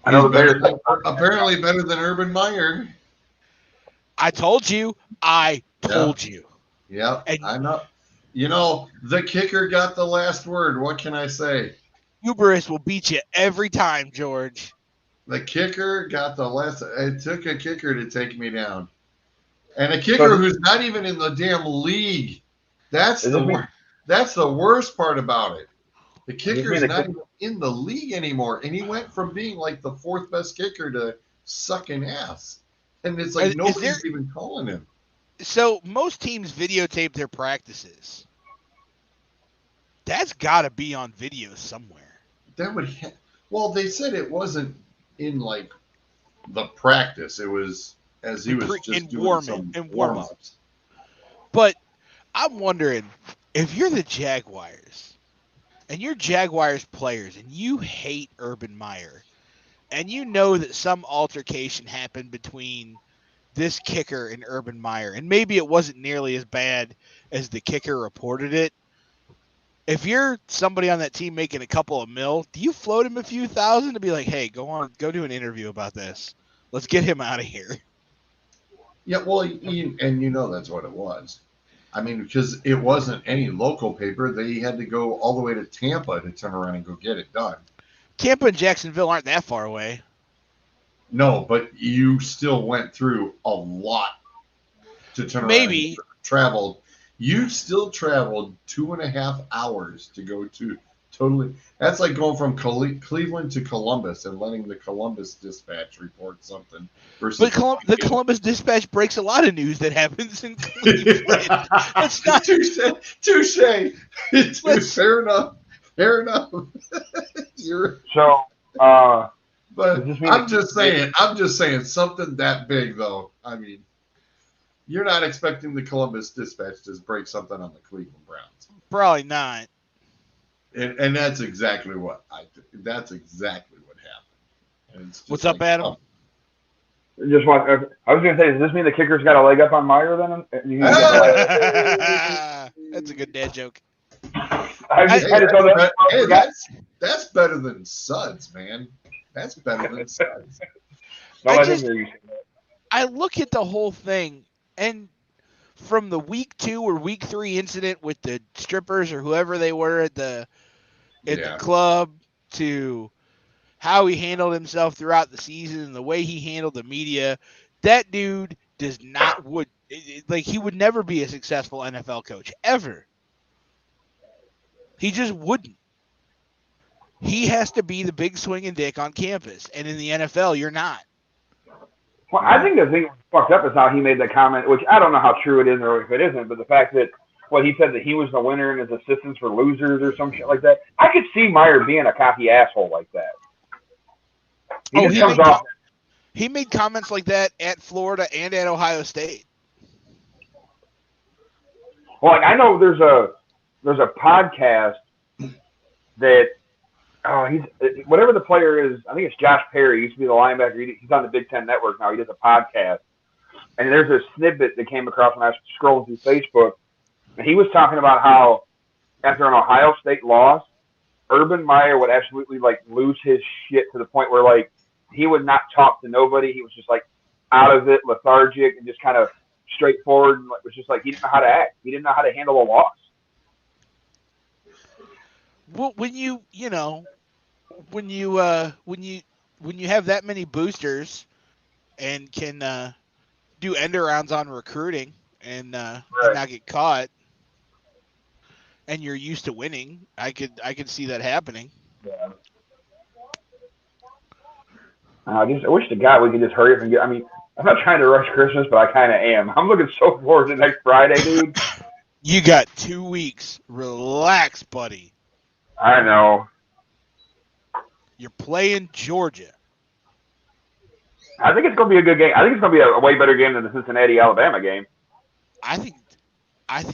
I know apparently better than Urban Meyer. I told you. Yeah, I know. The kicker got the last word. What can I say? Hubris will beat you every time, George. The kicker got the last. It took a kicker to take me down, and a kicker who's not even in the damn league. That's the worst part about it. The kicker's not even in the league anymore, and he went from being like the 4th best kicker to sucking ass, and it's like nobody's even calling him. So most teams videotape their practices. That's got to be on video somewhere. That would. Well, they said it wasn't in like the practice. It was as he was just doing some warm-ups. But I'm wondering if you're the Jaguars and you're Jaguars players and you hate Urban Meyer and you know that some altercation happened between this kicker and Urban Meyer, and maybe it wasn't nearly as bad as the kicker reported it. If you're somebody on that team making a couple of mil, do you float him a few thousand to be like, hey, go do an interview about this. Let's get him out of here. Yeah, well, and that's what it was. I mean, because it wasn't any local paper. They had to go all the way to Tampa to turn around and go get it done. Tampa and Jacksonville aren't that far away. No, but you still went through a lot to turn around. Maybe. Traveled. You still traveled 2.5 hours to go to totally. That's like going from Cleveland to Columbus and letting the Columbus Dispatch report something. But the Columbus Dispatch breaks a lot of news that happens in Cleveland. That's not touche. Fair enough. But I'm just saying something that big though. I mean, you're not expecting the Columbus Dispatch to break something on the Cleveland Browns. Probably not. And that's exactly what happened. And what's up, Adam? I was going to say, does this mean the kicker's got a leg up on Meyer then? That's a good dad joke. That's better than Suds, man. That's better than Suds. I look at the whole thing, and from the week 2 or week 3 incident with the strippers or whoever they were at the club to how he handled himself throughout the season and the way he handled the media, that dude does not he would never be a successful NFL coach ever. He just wouldn't. He has to be the big swinging dick on campus, and in the NFL, you're not. Well, I think the thing that fucked up is how he made that comment, which I don't know how true it is or if it isn't, but the fact that he said that he was the winner and his assistants were losers or some shit like that. I could see Meyer being a cocky asshole like that. He made comments like that at Florida and at Ohio State. Well, I know there's a podcast that he's whatever the player is. I think it's Josh Perry. He used to be the linebacker. He's on the Big Ten Network now. He does a podcast, and there's a snippet that came across when I was scrolling through Facebook, and he was talking about how after an Ohio State loss, Urban Meyer would absolutely lose his shit to the point where he would not talk to nobody. He was just out of it, lethargic, and just kind of straightforward. And it was just he didn't know how to act. He didn't know how to handle a loss. Well, when you have that many boosters and can do end arounds on recruiting and not get caught, and you're used to winning, I could see that happening. Yeah. I wish to God we could just hurry up and get. I mean, I'm not trying to rush Christmas, but I kind of am. I'm looking so forward to next Friday, dude. You got 2 weeks. Relax, buddy. I know. You're playing Georgia. I think it's going to be a good game. I think it's going to be a way better game than the Cincinnati-Alabama game. I think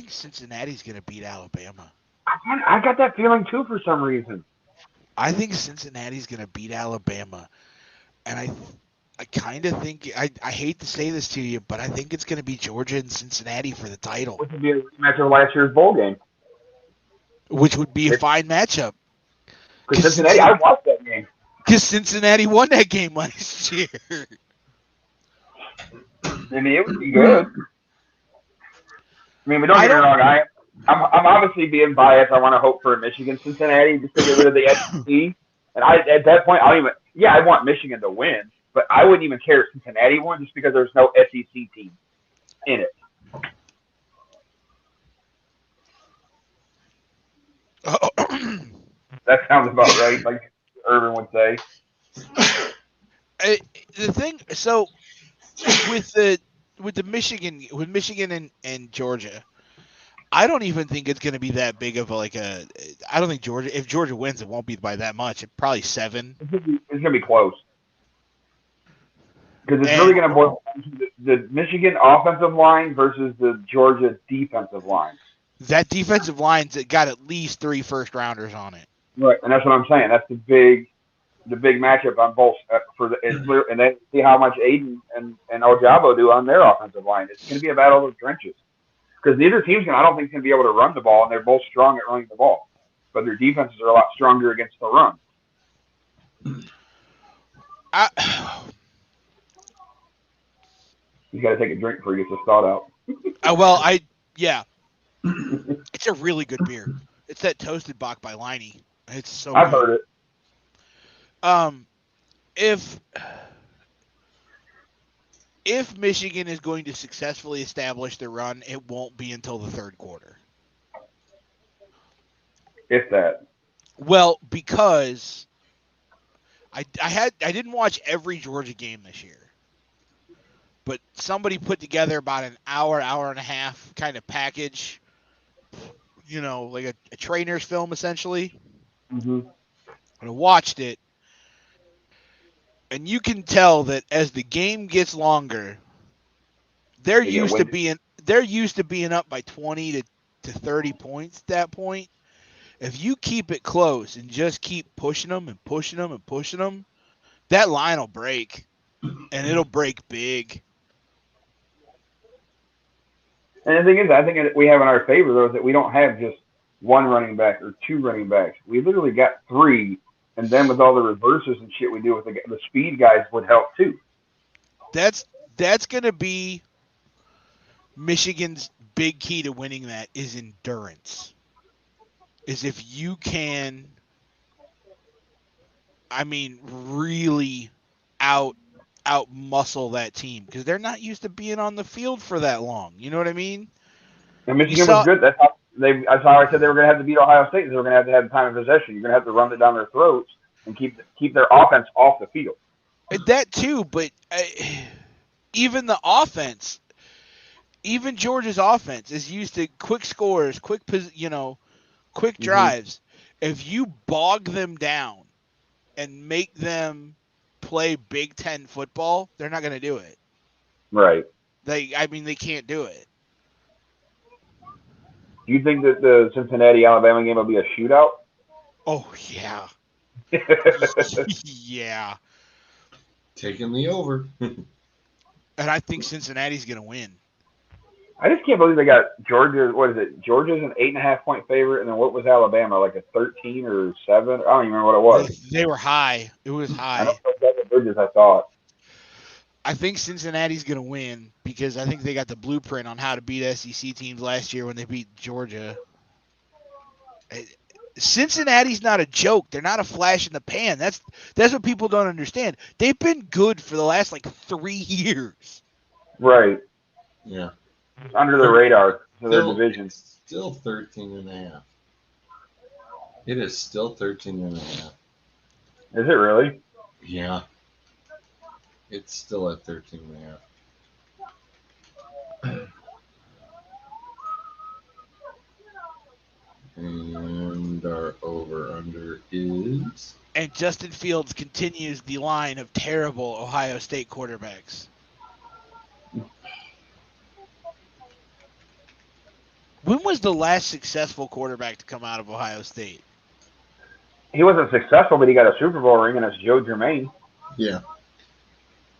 Cincinnati's going to beat Alabama. I got that feeling, too, for some reason. I think Cincinnati's going to beat Alabama. And I kind of think – I hate to say this to you, but I think it's going to be Georgia and Cincinnati for the title. Which would be a rematch of last year's bowl game. Which would be a fine matchup. Because Cincinnati, I watched that game. Because Cincinnati won that game last year. I mean, it would be good. I mean, but don't get me wrong. I'm obviously being biased. I want to hope for Michigan, Cincinnati, just to get rid of the SEC. And at that point, I want Michigan to win, but I wouldn't even care if Cincinnati won just because there's no SEC team in it. That sounds about right, like Urban would say. The thing, so with Michigan and Georgia, I don't even think it's going to be that big of I don't think Georgia. If Georgia wins, it won't be by that much. It's probably 7. It's going to be close because it's really going to boil down to the Michigan offensive line versus the Georgia defensive line. That defensive line's got at least 3 first-rounders on it. Right, and that's what I'm saying. That's the big matchup on both and then see how much Aiden and Ojabo do on their offensive line. It's going to be a battle of the trenches because neither team's I don't think going to be able to run the ball, and they're both strong at running the ball, but their defenses are a lot stronger against the run. You got to take a drink before you get this thought out. Yeah. It's a really good beer. It's that Toasted Bach by Liney. It's so I've heard it. If Michigan is going to successfully establish the run, it won't be until the third quarter. If that. Well, because I didn't watch every Georgia game this year. But somebody put together about an hour and a half kind of package, like a trainer's film essentially. Mm-hmm. And I watched it, and you can tell that as the game gets longer, they're used to being up by 20 to 30 points at that point. If you keep it close and just keep pushing them and pushing them and pushing them, that line will break, and it'll break big. And the thing is, I think we have in our favor, though, is that we don't have just one running back or 2 running backs. We literally got 3, and then with all the reverses and shit we do with the speed guys would help, too. That's going to be Michigan's big key to winning that is endurance. Is if you can really out muscle that team because they're not used to being on the field for that long. You know what I mean? And Michigan was good. That's how I said they were going to have to beat Ohio State. They were going to have time of possession. You're going to have to run it down their throats and keep their offense off the field. That too, but even the offense, even Georgia's offense is used to quick scores, quick drives. If you bog them down and make them play Big Ten football, they're not going to do it. Right. They can't do it. Do you think that the Cincinnati-Alabama game will be a shootout? Oh, yeah. Yeah. Taking the over. And I think Cincinnati's going to win. I just can't believe they got Georgia. What is it? Georgia's an 8.5-point favorite, and then what was Alabama? Like a 13 or 7? I don't even remember what it was. They were high. It was high. I don't know if that's Bridges. I thought. I think Cincinnati's going to win because I think they got the blueprint on how to beat SEC teams last year when they beat Georgia. Cincinnati's not a joke. They're not a flash in the pan. That's what people don't understand. They've been good for the last 3 years. Right. Yeah. Under the radar for their division. Still 13.5. It is still 13.5. Is it really? Yeah. It's still at 13.5. And our over-under is... And Justin Fields continues the line of terrible Ohio State quarterbacks. When was the last successful quarterback to come out of Ohio State? He wasn't successful, but he got a Super Bowl ring, and it's Joe Germain. Yeah.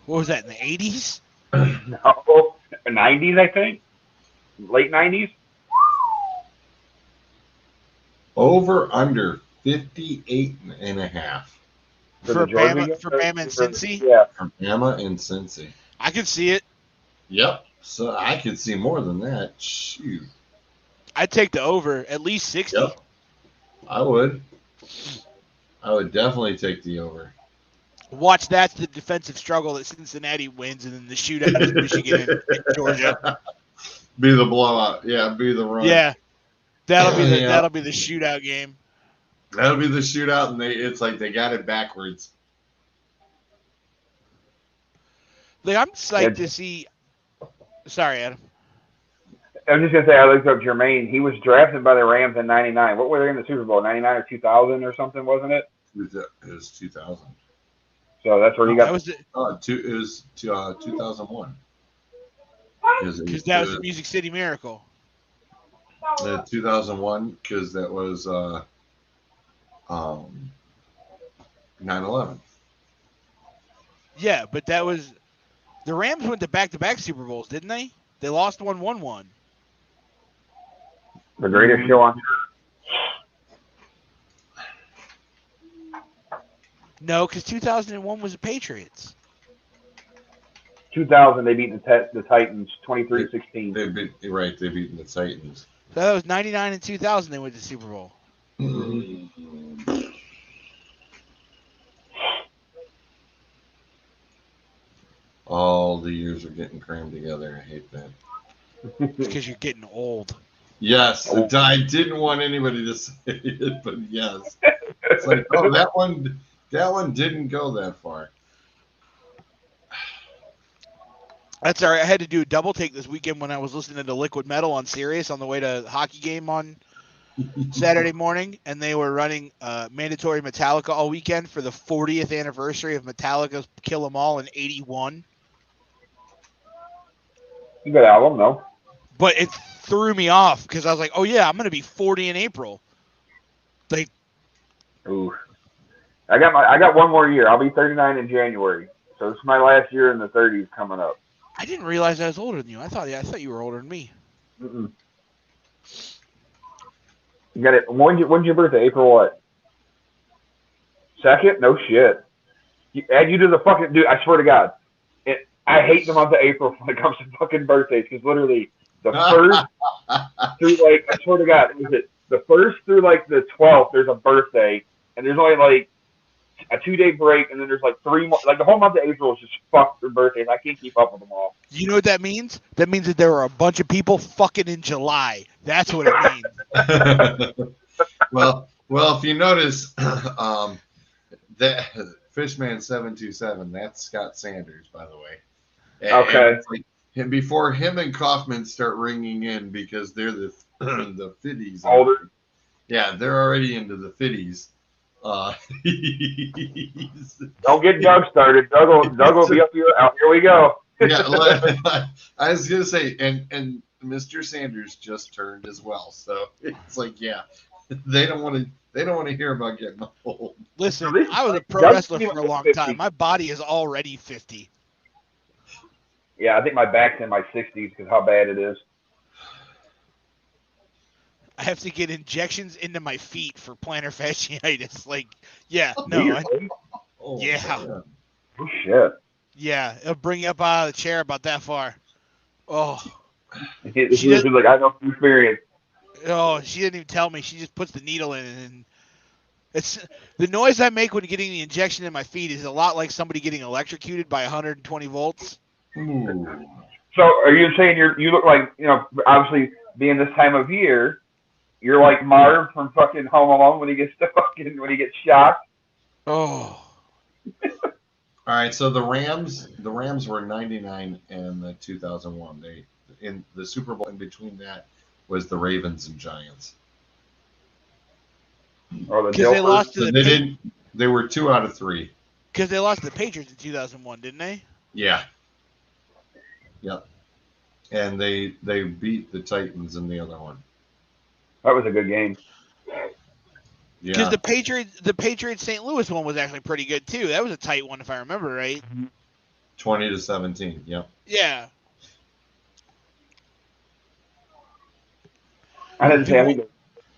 What was that, in the 80s? No, 90s, I think. Late 90s. Over under 58.5. For Bama and Cincy? Yeah. For Bama and Cincy. I can see it. Yep. So I could see more than that. Shoot. I'd take the over, at least 60. Yep. I would definitely take the over. Watch, that's the defensive struggle that Cincinnati wins, and then the shootout is Michigan and Georgia. Be the blowout. Yeah, be the run. Yeah. That'll be the shootout game. That'll be the shootout, and it's like they got it backwards. I'm psyched to see. Sorry, Adam. I was just gonna say I looked up Jermaine. He was drafted by the Rams in '99. What were they in the Super Bowl? '99 or 2000 or something, wasn't it? It was 2000. So that's where he got. It was 2001. Because that was the Music City Miracle. 2001, because that was 9/11. Yeah, but that was the Rams went to back-to-back Super Bowls, didn't they? They lost one, won one. The greatest show on earth. No, because 2001 was the Patriots. 2000, they beat the Titans 23-16. They beat the Titans. So that was 99 and 2000 they went to the Super Bowl. All the years are getting crammed together. I hate that. Because you're getting old. Yes. I didn't want anybody to say it, but yes. It's like, oh, that one didn't go that far. That's all right. I had to do a double take this weekend when I was listening to Liquid Metal on Sirius on the way to the hockey game on Saturday morning, and they were running mandatory Metallica all weekend for the 40th anniversary of Metallica's Kill 'Em All in '81. Good album, though. But it threw me off because I was like, oh, yeah, I'm going to be 40 in April. Ooh. I got one more year. I'll be 39 in January. So it's my last year in the 30s coming up. I didn't realize I was older than you. I thought you were older than me. Mm-mm. You got it. When's your birthday? April what? 2nd? No shit. Add you to the fucking dude. I swear to God, I hate the month of April when it comes to fucking birthdays because literally the first through I swear to God, is it the 1st through the 12th? There's a birthday, and there's only a 2-day break, and then there's like 3 more. Like the whole month of April is just fucked for birthdays. I can't keep up with them all. You know what that means? That means that there are a bunch of people fucking in July. That's what it means. well, if you notice, that Fishman 727, that's Scott Sanders, by the way. Okay. And before him and Kaufman start ringing in because they're the the 50s. Older. Yeah, they're already into the 50s. Don't get Doug started. Doug will be up here. Out here we go. Yeah, I was gonna say, and Mr. Sanders just turned as well, so it's like, yeah, they don't want to hear about getting old. Listen, I was a pro wrestler for a long time. My body is already 50. Yeah, I think my back's in my 60s because how bad it is. I have to get injections into my feet for plantar fasciitis. Like, yeah, Oh, no. yeah. Oh, shit. Yeah, it'll bring you up out of the chair about that far. Oh. She was like, I know from experience. Oh, she didn't even tell me. She just puts the needle in, and it's the noise I make when getting the injection in my feet is a lot like somebody getting electrocuted by 120 volts. Ooh. So, are you saying you look like, obviously being this time of year, you're like Marv from fucking Home Alone when he gets shot? Oh. All right, so the Rams were 99 in the 2001. They in the Super Bowl in between that was the Ravens and Giants. Because they lost to They were 2 out of 3. Because they lost to the Patriots in 2001, didn't they? Yeah. Yep. And they beat the Titans in the other one. That was a good game. Because the Patriots St. Louis one was actually pretty good too. That was a tight one if I remember right. 20-17. Yep. Yeah. I didn't say anything.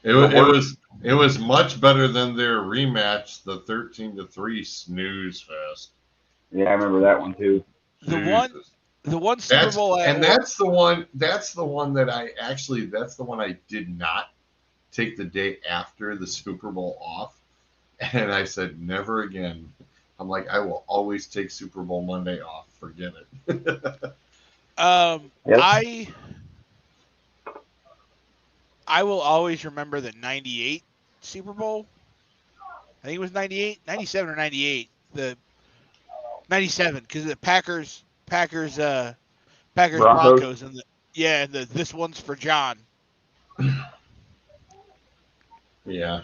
It was much better than their rematch, the 13-3 snooze fest. Yeah, I remember that one too. The one Super Bowl, that's the one that that's the one I did not take the day after the Super Bowl off, and I said never again. I'm like, I will always take Super Bowl Monday off. Forget it. Yep. I will always remember the 98 Super Bowl. I think it was 98, 97 or 98. The 97 because the Packers Broncos and this one's for John. Yeah.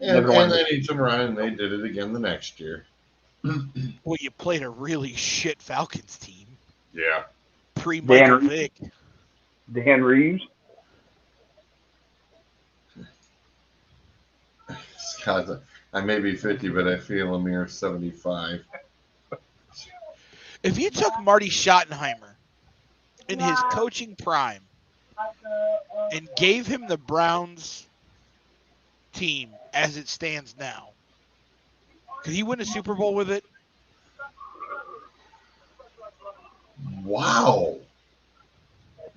And then he turned around and they did it again the next year. Well, you played a really shit Falcons team. Yeah. Pre-Michael Vick. Dan Reeves. God, I may be 50, but I feel a mere 75. If you took Marty Schottenheimer in his coaching prime and gave him the Browns team as it stands now, could he win a Super Bowl with it? Wow.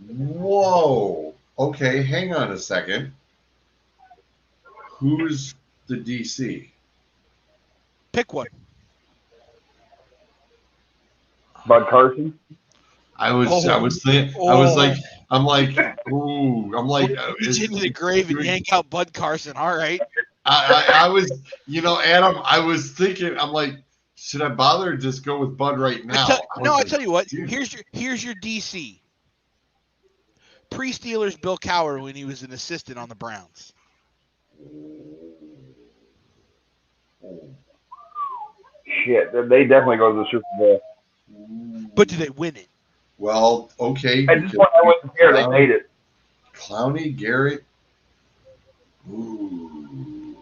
Whoa. Okay, hang on a second. Who's the DC? Pick one. Bud Carson. I'm like, reach into the grave and yank out Bud Carson. All right. I was, Adam, I was thinking, I'm like, should I bother or just go with Bud right now? I tell you what. Dude. Here's your DC. Pre-Steelers Bill Cowher when he was an assistant on the Browns. Shit, they definitely go to the Super Bowl. But do they win it? Well, okay. At this point, I wasn't here. They made it. Clowney, Garrett. Ooh.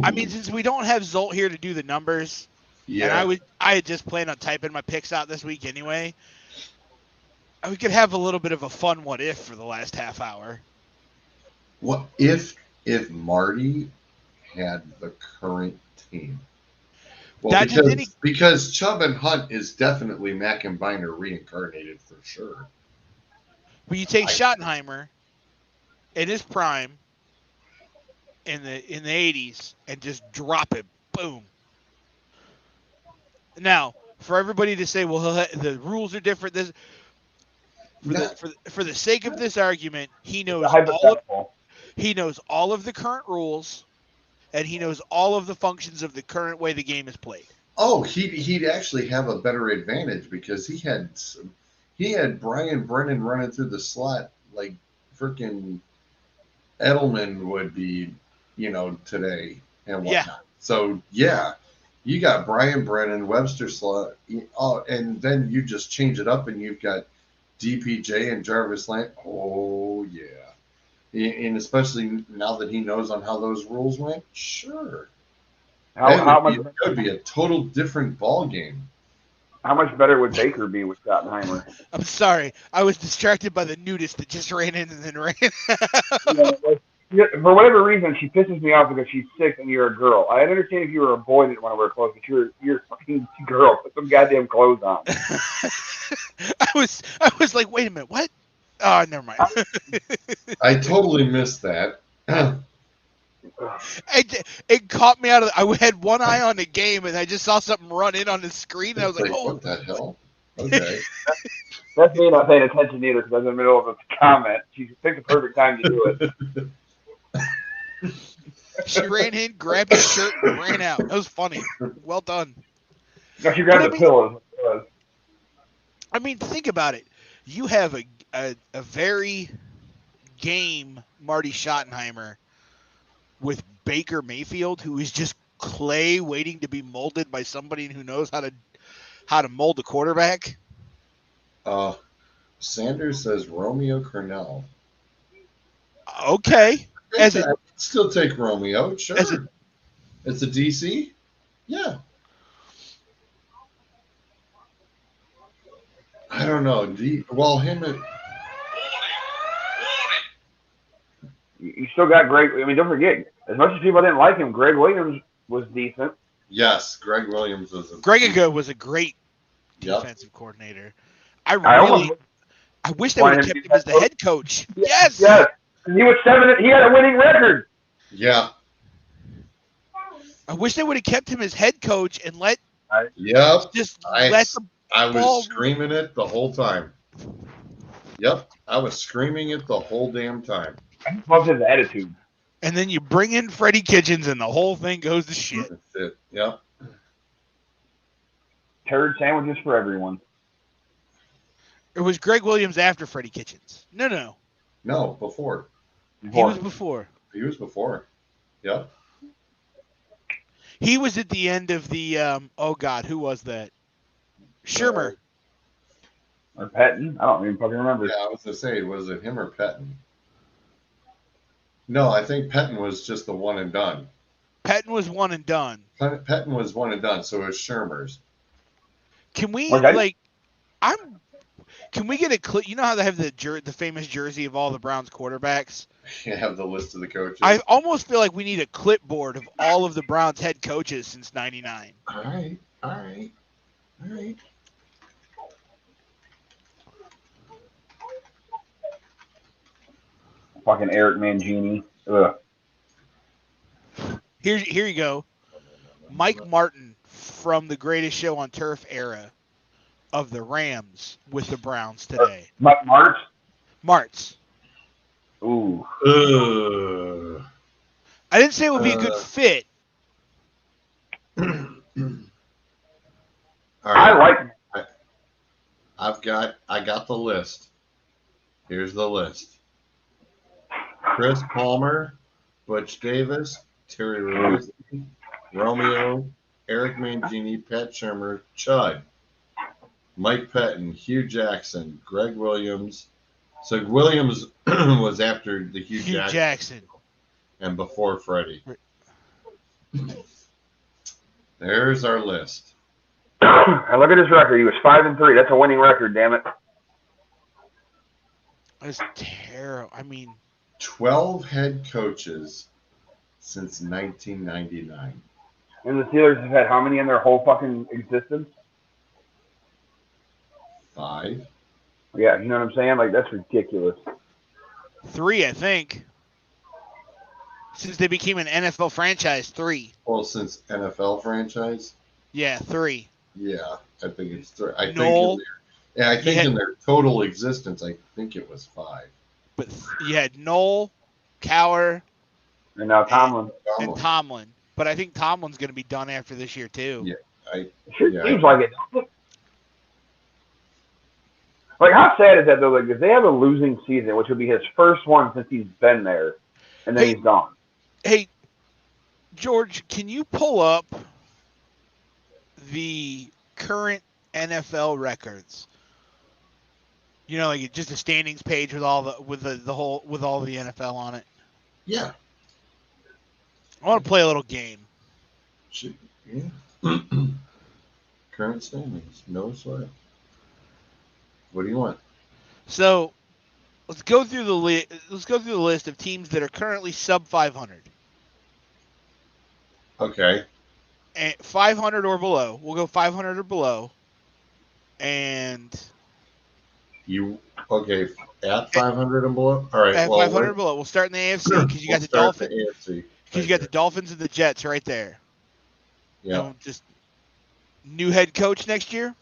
I mean, since we don't have Zolt here to do the numbers, and I had just planned on typing my picks out this week anyway. We could have a little bit of a fun what if for the last half hour. What if Marty had the current team? Well, because Chubb and Hunt is definitely Mackenbiner reincarnated for sure. But you take Schottenheimer in his prime in the 80s and just drop him. Boom. Now, for everybody to say, well, the rules are different. This for the sake of this argument, he knows all of the current rules, and he knows all of the functions of the current way the game is played. Oh, he'd actually have a better advantage because he had Brian Brennan running through the slot like freaking Edelman would be, today and whatnot. Yeah. So you got Brian Brennan, Webster slot, and then you just change it up and you've got DPJ and Jarvis Land. Oh yeah, and especially now that he knows on how those rules went, sure. It would be a total different ball game. How much better would Baker be with Schottenheimer? I'm sorry. I was distracted by the nudist that just ran in and then ran For whatever reason, she pisses me off because she's 6 and you're a girl. I understand if you were a boy that didn't want to wear clothes, but you're a fucking girl. Put some goddamn clothes on. I was like, wait a minute, what? Oh, never mind. I totally missed that. It caught me out of. I had one eye on the game, and I just saw something run in on the screen, and I was like, "Oh, what the hell?" Okay. That's me not paying attention either because I was in the middle of a comment. She picked the perfect time to do it. She ran in, grabbed his shirt, and ran out. That was funny. Well done. No, she grabbed the pillow. I mean, think about it. You have a very game Marty Schottenheimer with Baker Mayfield, who is just clay waiting to be molded by somebody who knows how to mold a quarterback. Sanders says Romeo Cornell. Okay. I'd still take Romeo, sure. It's a DC? Yeah. I don't know. You still got Greg. I mean, don't forget, as much as people didn't like him, Greg Williams was decent. Yes, Greg Williams was was a great defensive coordinator. I wish they would have kept him as the head coach. Yes. Yes. He was 7. He had a winning record. Yeah. I wish they would have kept him as head coach and let. Yep. I was screaming it the whole time. Yep. I was screaming it the whole damn time. I love his attitude. And then you bring in Freddie Kitchens and the whole thing goes to shit. That's it. Yep. Turd sandwiches for everyone. It was Greg Williams after Freddie Kitchens. No, before. He was before. Yep. He was at the end of the, oh God, who was that? Shermer. Or Patton? I don't even fucking remember. Yeah, I was going to say, was it him or Patton? No, I think Patton was just the one and done. Patton was one and done. Patton was one and done, so it was Shermer's. Can we, can we get a clip? You know how they have the famous jersey of all the Browns quarterbacks? You have the list of the coaches. I almost feel like we need a clipboard of all of the Browns head coaches since '99. All right. Fucking Eric Mangini. Ugh. Here you go. Mike Martin from the Greatest Show on Turf era of the Rams with the Browns today. Martz? Ooh. I didn't say it would be a good fit. All right. I got the list. Here's the list. Chris Palmer, Butch Davis, Terry Rose, Romeo, Eric Mangini, Pat Shermer, Chud, Mike Patton, Hugh Jackson, Greg Williams. So Williams was after the Hugh Jackson and before Freddie. There's our list. I look at his record. He was 5-3. That's a winning record, damn it. That's terrible. I mean, 12 head coaches since 1999. And the Steelers have had how many in their whole fucking existence? 5. Yeah, you know what I'm saying? Like, that's ridiculous. 3, I think. Since they became an NFL franchise, 3. Well, since NFL franchise? Yeah, 3. Yeah, I think it's 3. I Noel, think in their total existence, I think it was 5. But you had Noel, Cowher, and now Tomlin. And Tomlin. But I think Tomlin's going to be done after this year too. Yeah, seems like it. Like, how sad is that though? Like, if they have a losing season, which would be his first one since he's been there, and then he's gone. Hey, George, can you pull up the current NFL records? You know, like just a standings page with all the all the NFL on it. Yeah. I want to play a little game. Yeah. Current standings, no sweat. What do you want? So, let's go through the list of teams that are currently sub 500. Okay. And 500 or below. We'll go 500 or below. And at 500 and below? All right. At 500 or below. We'll start in the AFC because you got the Dolphins. Because you got the Dolphins and the Jets right there. Yeah. Just new head coach next year?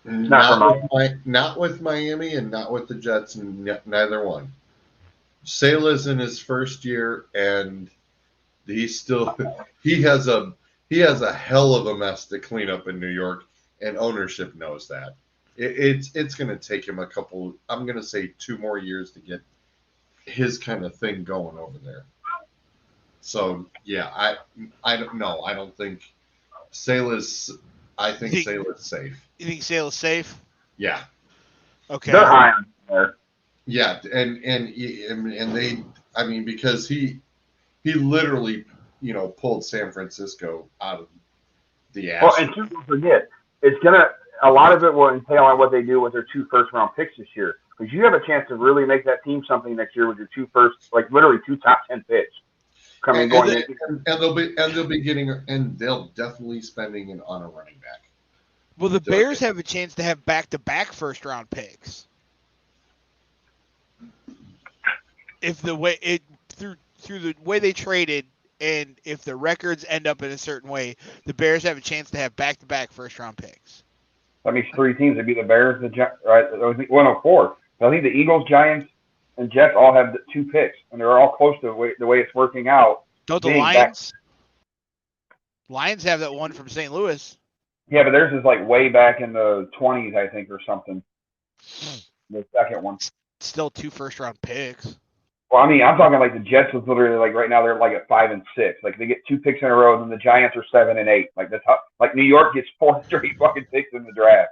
Not with Miami and not with the Jets, and neither one. Saleh's in his first year, and he has a hell of a mess to clean up in New York, and ownership knows that. It's going to take him I'm going to say 2 more years to get his kind of thing going over there. So yeah, I don't know. I don't think Saleh's. I think Saleh's safe. You think Saleh's safe? Yeah. Okay. They're high on there. Yeah, and they, I mean, because he literally, pulled San Francisco out of the ass. Well, and don't forget, a lot of it will entail on what they do with their 2 first-round picks this year. Because you have a chance to really make that team something next year with your 2 literally 2 top 10 picks. And they'll definitely spending on a running back. Well, the Bears have a chance to have back-to-back first-round picks. If the way through the way they traded, and if the records end up in a certain way, the Bears have a chance to have back-to-back first-round picks. That means 3 teams. It'd be the Bears, the Giants, right? 4. I think the Eagles, Giants, and Jets all have 2 picks, and they're all close to the way it's working out. Don't the Lions? Lions have that one from St. Louis. Yeah, but theirs is like way back in the 20s, I think, or something. The second one. Still 2 first-round picks. Well, I mean, I'm talking like the Jets was literally like right now they're like at 5 and 6. Like they get 2 picks in a row, and the Giants are 7 and 8. Like that's how, like New York gets 4 straight fucking picks in the draft.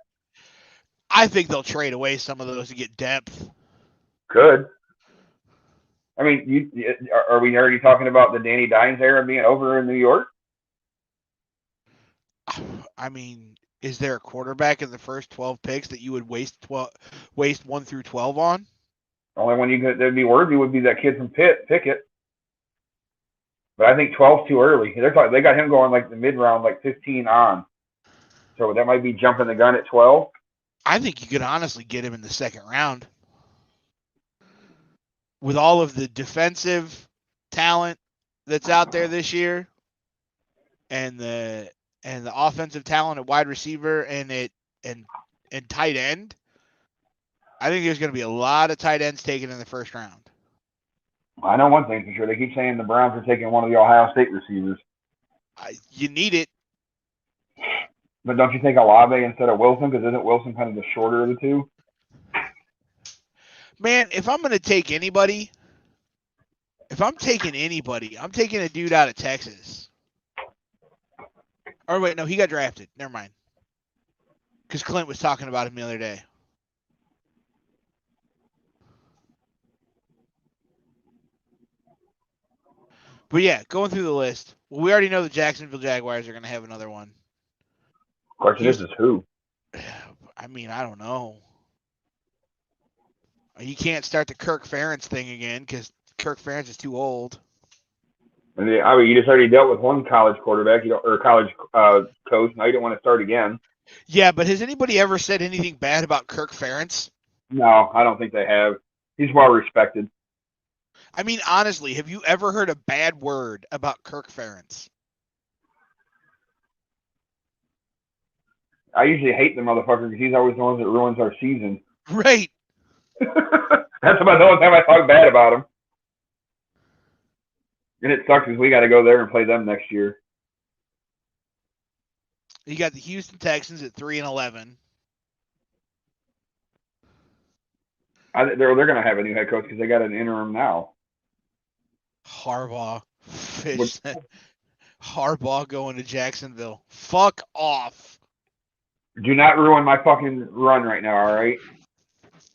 I think they'll trade away some of those to get depth. Could. I mean, are we already talking about the Danny Dimes era being over in New York? I mean, is there a quarterback in the first 12 picks that you would waste 1 through 12 on? The only one that'd be worthy would be that kid from Pickett. But I think 12's too early. They got him going like the mid round, like 15 on. So that might be jumping the gun at 12. I think you could honestly get him in the second round. With all of the defensive talent that's out there this year, and the offensive talent at wide receiver and tight end, I think there's going to be a lot of tight ends taken in the first round. I know one thing for sure. They keep saying the Browns are taking one of the Ohio State receivers. You need it. But don't you take Olave instead of Wilson? Because isn't Wilson kind of the shorter of the 2? Man, if I'm going to take anybody, I'm taking a dude out of Texas. Or wait, no, he got drafted. Never mind. Because Clint was talking about him the other day. But yeah, going through the list. Well, we already know the Jacksonville Jaguars are going to have another one. Question is who? I mean, I don't know. You can't start the Kirk Ferentz thing again because Kirk Ferentz is too old. I mean, you just already dealt with one college quarterback, or college coach. Now you don't want to start again. Yeah, but has anybody ever said anything bad about Kirk Ferentz? No, I don't think they have. He's well respected. I mean, honestly, have you ever heard a bad word about Kirk Ferentz? I usually hate the motherfucker because he's always the one that ruins our season. Right. That's about the only time I talk bad about him. And it sucks because we got to go there and play them next year. You got the Houston Texans at 3-11. They're going to have a new head coach because they got an interim now. Harbaugh. Harbaugh going to Jacksonville. Fuck off. Do not ruin my fucking run right now, all right?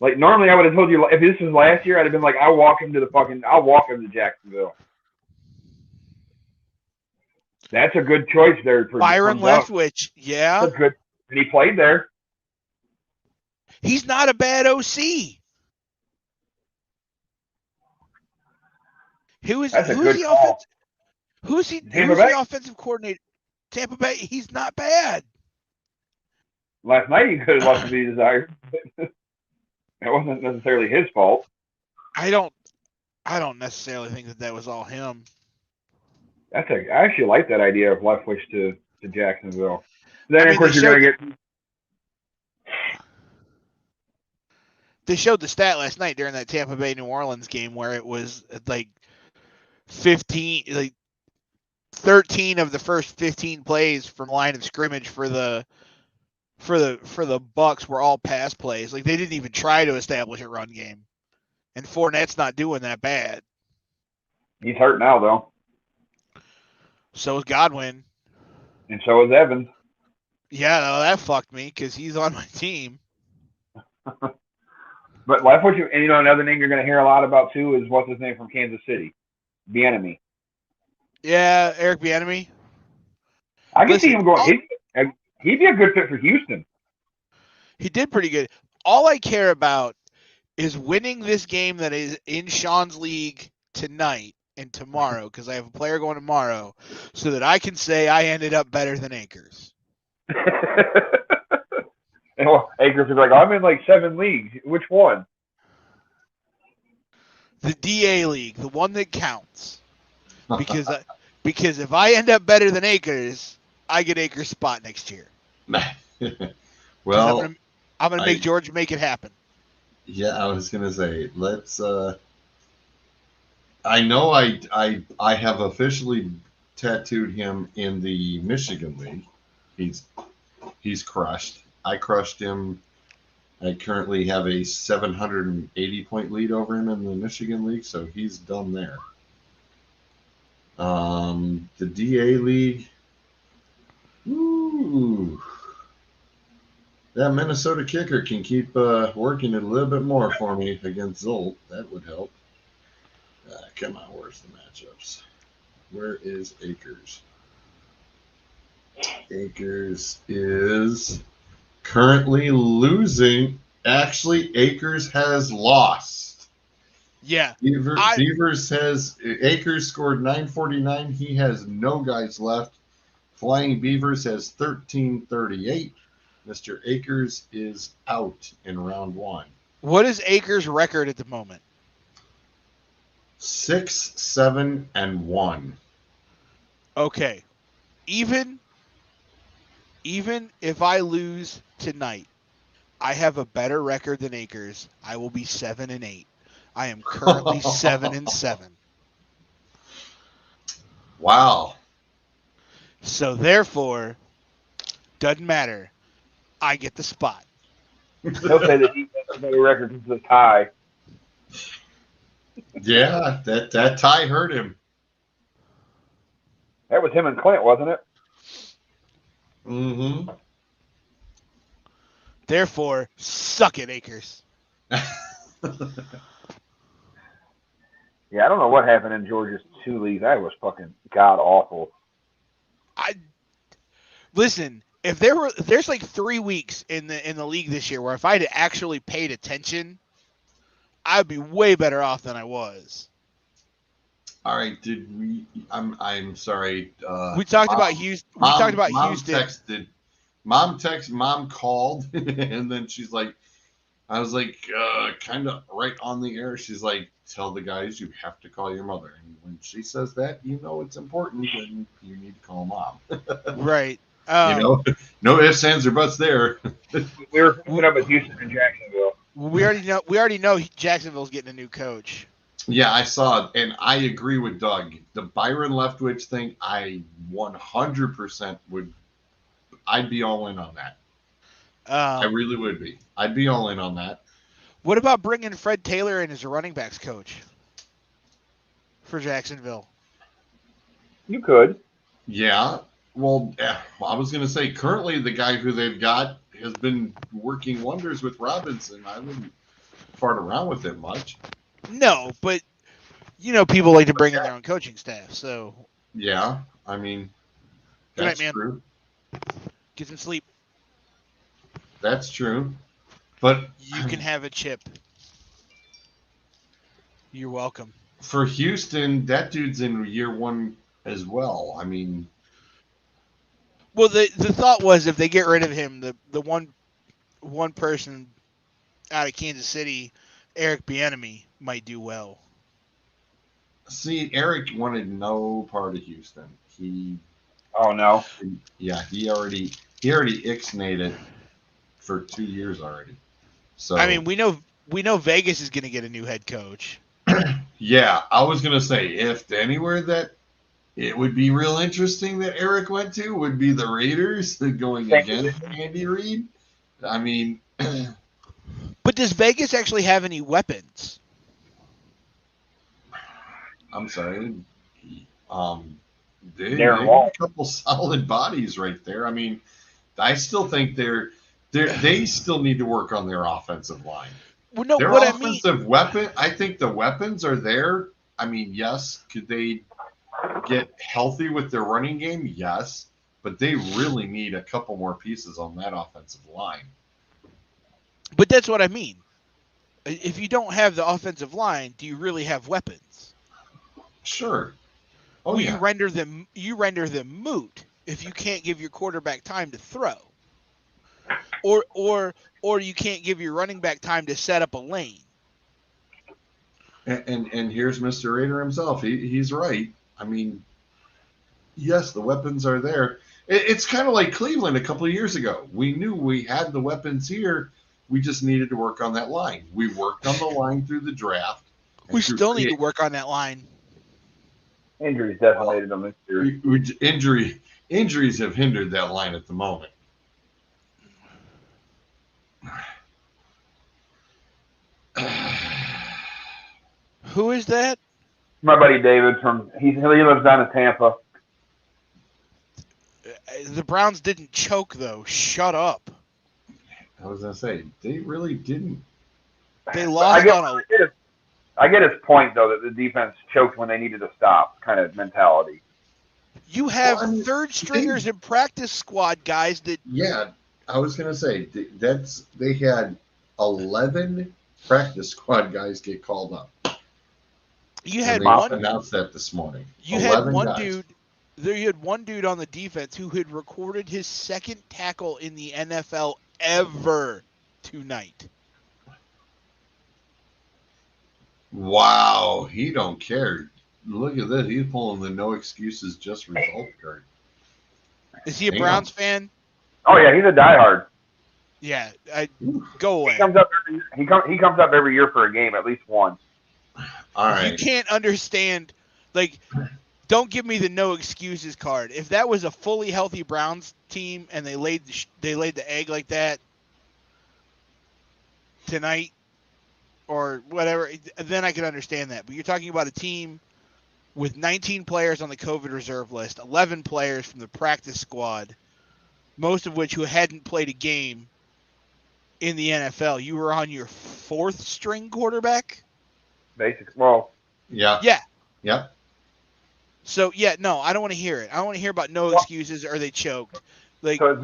Like, normally I would have told you, if this was last year, I'd have been like, I'll walk him to Jacksonville. That's a good choice there. Byron Leftwich, yeah. That's good. And he played there. He's not a bad OC. Who's the offensive coordinator? Tampa Bay. He's not bad. Last night he could have left to be desired. That wasn't necessarily his fault. I don't necessarily think that was all him. I actually like that idea of Leftwich to Jacksonville. Then of course you're gonna get. They showed the stat last night during that Tampa Bay New Orleans game where it was like 13 of the first 15 plays from line of scrimmage for the Bucs were all pass plays. Like they didn't even try to establish a run game. And Fournette's not doing that bad. He's hurt now though. So is Godwin. And so is Evans. Yeah, no, that fucked me because he's on my team. But Leftwich, and another name you're going to hear a lot about too is what's his name from Kansas City, Bieniemy. Yeah, Eric Bieniemy. I can see him going. He'd be a good fit for Houston. He did pretty good. All I care about is winning this game that is in Sean's league tonight and tomorrow because I have a player going tomorrow, so that I can say I ended up better than Akers. And Akers would be like, I'm in like 7 leagues. Which one? The DA league, the one that counts. Because if I end up better than Akers, I get Akers' spot next year. Well, I'm gonna make George make it happen. Yeah, I was gonna say let's. I know I have officially tattooed him in the Michigan League. He's crushed. I crushed him. I currently have a 780-point lead over him in the Michigan League, so he's done there. The DA League. Ooh. That Minnesota kicker can keep working it a little bit more for me against Zolt. That would help. Come on, where's the matchups? Where is Akers? Akers is currently losing. Actually, Akers has lost. Yeah. Beavers has Akers scored 949. He has no guys left. Flying Beavers has 1338. Mr. Akers is out in round 1. What is Akers' record at the moment? 6-7-1. Okay. Even if I lose tonight, I have a better record than Akers. I will be 7-8. I am currently 7-7. Wow. So therefore, doesn't matter. I get the spot. He'll say that he has a better record because of the tie. Yeah, that tie hurt him. That was him and Clint, wasn't it? Mm-hmm. Therefore, suck it, Akers. Yeah, I don't know what happened in Georgia's 2 leagues. That was fucking god awful. Listen. If there's like 3 weeks in the league this year where if I had actually paid attention, I'd be way better off than I was. All right, did we? I'm sorry. We talked about Houston. Mom called, and then she's like, I was like, kind of right on the air. She's like, tell the guys you have to call your mother. And when she says that, you know it's important and you need to call mom. Right. No ifs, ands, or buts there. We were finishing up at Houston and Jacksonville. We already know Jacksonville's getting a new coach. Yeah, I saw it, and I agree with Doug. The Byron Leftwich thing, I 100% would. I'd be all in on that. I really would be. I'd be all in on that. What about bringing Fred Taylor in as a running backs coach for Jacksonville? You could. Yeah. Well, I was going to say, currently the guy who they've got has been working wonders with Robinson. I wouldn't fart around with him much. No, but people like to bring in their own coaching staff. So yeah, I mean, that's true. Get some sleep. That's true, but you can have a chip. You're welcome. For Houston, that dude's in year one as well. I mean, well, the thought was if they get rid of him, the one person out of Kansas City, Eric Bieniemy, might do well. See, Eric wanted no part of Houston. Oh no. Yeah, he already ixnated for 2 years already. So I mean, we know Vegas is going to get a new head coach. Yeah, I was going to say if anywhere that it would be real interesting that Eric went to would be the Raiders going against Andy Reid. I mean, but does Vegas actually have any weapons? I'm sorry. They have a couple solid bodies right there. I mean, I still think they still need to work on their offensive line. Well, no, their offensive weapon, I think the weapons are there. I mean, yes, could they get healthy with their running game? Yes, but they really need a couple more pieces on that offensive line. But that's what I mean. If you don't have the offensive line, do you really have weapons? Sure. Oh, yeah. You render them moot if you can't give your quarterback time to throw. Or you can't give your running back time to set up a lane. And here's Mr. Raider himself. He's right. I mean, yes, the weapons are there. It's kind of like Cleveland a couple of years ago. We knew we had the weapons here. We just needed to work on that line. We worked on the line through the draft. We still need to work on that line. Injuries decimated them this year. Injuries have hindered that line at the moment. Who is that? My buddy David he lives down in Tampa. The Browns didn't choke though. Shut up. I was gonna say they really didn't. They lost I get his point though that the defense choked when they needed to stop, kind of mentality. You have third stringers and practice squad guys that. Yeah, I was gonna say they had 11 practice squad guys get called up. You had one announced that this morning. You had one guys. Dude. There you had one dude on the defense who had recorded his second tackle in the NFL ever tonight. Wow, he don't care. Look at this. He's pulling the no excuses, just result card. Is he a Browns fan? Oh yeah, he's a diehard. Yeah, go away. He comes up every year for a game, at least once. All right. You can't understand, like, don't give me the no excuses card. If that was a fully healthy Browns team and they laid the egg like that tonight or whatever, then I could understand that. But you're talking about a team with 19 players on the COVID reserve list, 11 players from the practice squad, most of which who hadn't played a game in the NFL. You were on your fourth string quarterback? Well, yeah. Yeah. Yep. So, no, I don't want to hear it. I don't want to hear about no excuses or they choked. Like, so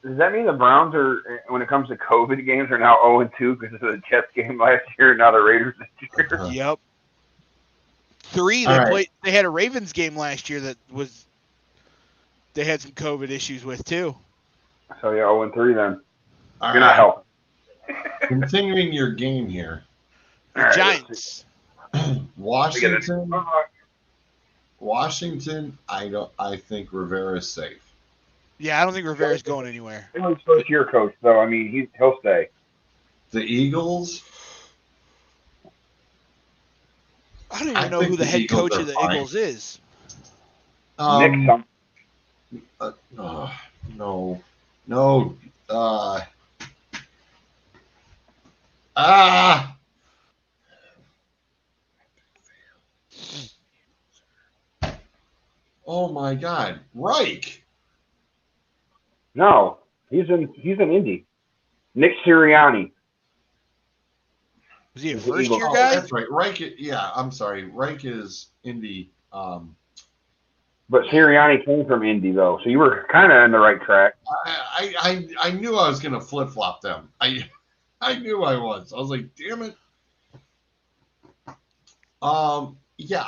does that mean the Browns are, when it comes to COVID games, are now 0-2 because of the Jets game last year and now the Raiders this year? Yep. 3, they had a Ravens game last year that they had some COVID issues with too. So, 0-3 then. You're not helping. Continuing your game here. The Giants. Washington. I think Rivera's safe. Yeah, I don't think Rivera's going anywhere. He's first-year coach, though. I mean, he'll stay. The Eagles. I don't even know who the head coach of the Eagles is. Nick. No. Oh my God, Reich. No, he's in Indy. Nick Sirianni. Was he a first-year guy? That's right. Reich. Yeah, I'm sorry. Reich is Indy. But Sirianni came from Indy, though, so you were kind of on the right track. I knew I was going to flip-flop them. I knew I was. I was like, damn it. Yeah,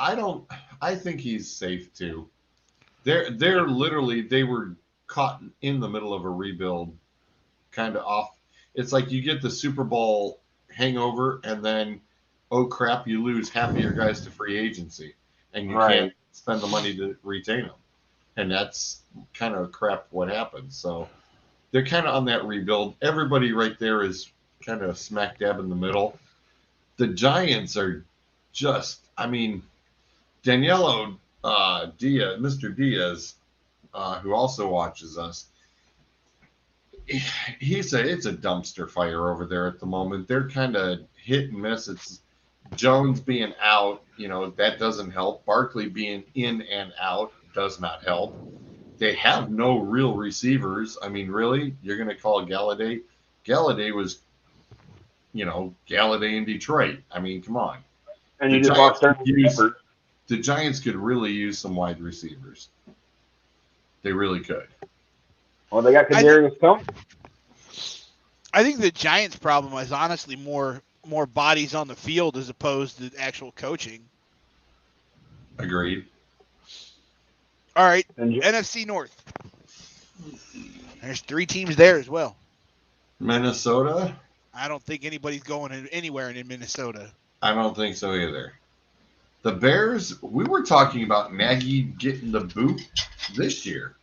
I think he's safe too. They're literally, they were caught in the middle of a rebuild, kind of off. It's like you get the Super Bowl hangover, and then, oh crap, you lose half of your guys to free agency, and you can't spend the money to retain them. And that's kind of crap what happens. So they're kind of on that rebuild. Everybody right there is kind of smack dab in the middle. The Giants are just, I mean, Daniello Diaz, Mr. Diaz, who also watches us, it's a dumpster fire over there at the moment. They're kind of hit and miss. It's Jones being out, that doesn't help. Barkley being in and out does not help. They have no real receivers. I mean, really, you're going to call Galladay? Galladay was, Galladay in Detroit. I mean, come on. And you just lost their the Giants could really use some wide receivers. They really could. Well, they got Kadarius Toney. I think the Giants' problem is honestly more bodies on the field as opposed to actual coaching. Agreed. All right, NFC North. There's 3 teams there as well. Minnesota? I don't think anybody's going anywhere in Minnesota. I don't think so either. The Bears, we were talking about Nagy getting the boot this year.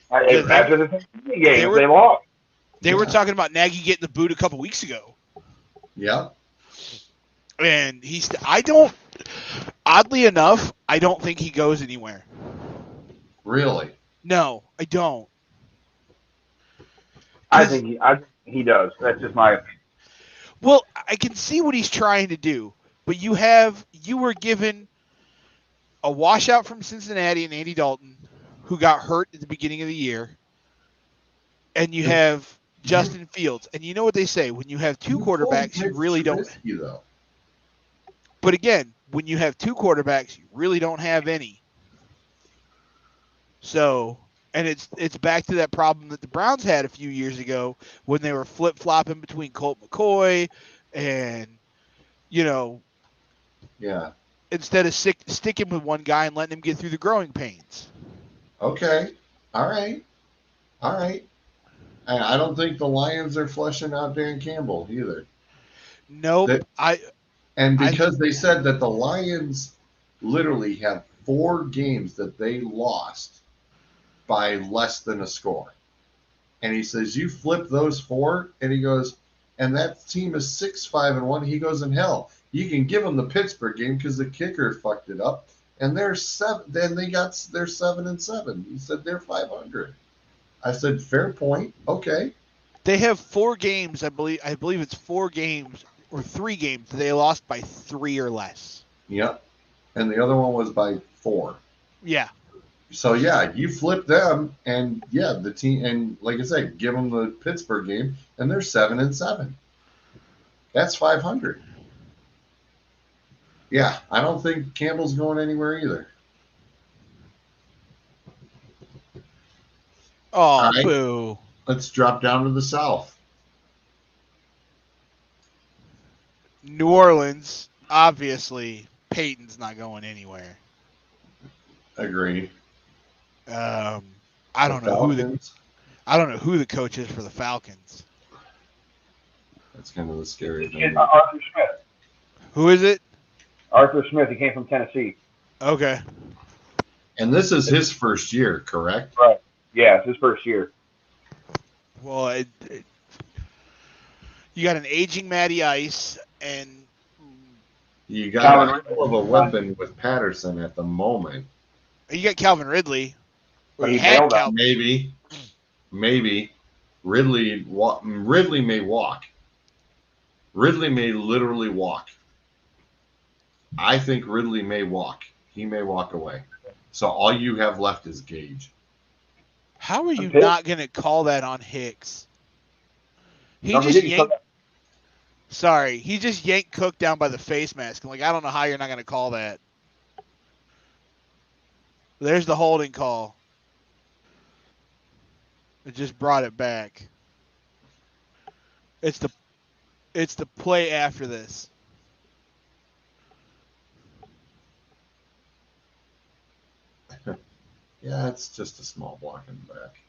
After the game, they lost. They were talking about Nagy getting the boot a couple weeks ago. Yeah. And oddly enough, I don't think he goes anywhere. Really? No, I don't. I think he does. That's just my opinion. Well, I can see what he's trying to do, but you were given a washout from Cincinnati and Andy Dalton, who got hurt at the beginning of the year, and you have Justin Fields. And you know what they say, when you have 2 quarterbacks, you really don't. But again, when you have 2 quarterbacks, you really don't have any. So, and it's back to that problem that the Browns had a few years ago when they were flip-flopping between Colt McCoy and, yeah, instead of sticking with one guy and letting him get through the growing pains. Okay. All right. I don't think the Lions are fleshing out Dan Campbell either. Nope. Because they said that the Lions literally have 4 games that they lost by less than a score. And he says, you flip those 4, and he goes, and that team is 6-5-1. He goes, in hell, you can give them the Pittsburgh game because the kicker fucked it up. And they're 7. Then they're 7-7. He said they're 500. I said, fair point. Okay. They have 4 games. I believe it's 4 games or 3 games that they lost by 3 or less. Yep. And the other one was by 4. Yeah. So yeah, you flip them, and yeah, the team, and like I said, give them the Pittsburgh game, and they're 7-7. That's 500. Yeah, I don't think Campbell's going anywhere either. Oh, right. Boo. Let's drop down to the South. New Orleans, obviously, Peyton's not going anywhere. Agree. I don't know who the coach is for the Falcons. That's kind of the scary thing. Arthur Smith. Who is it? Arthur Smith. He came from Tennessee. Okay. And this is his first year, correct? Right. Yeah, it's his first year. Well, you got an aging Matty Ice, and you got a hell of a weapon with Patterson at the moment. You got Calvin Ridley. But he bailed out. Maybe. Ridley may walk. Ridley may literally walk. I think Ridley may walk. He may walk away. So all you have left is Gage. How are you not going to call that on Hicks? He just yanked Cook down by the face mask. I don't know how you're not going to call that. There's the holding call. It just brought it back. It's the play after this. Yeah, it's just a small block in the back.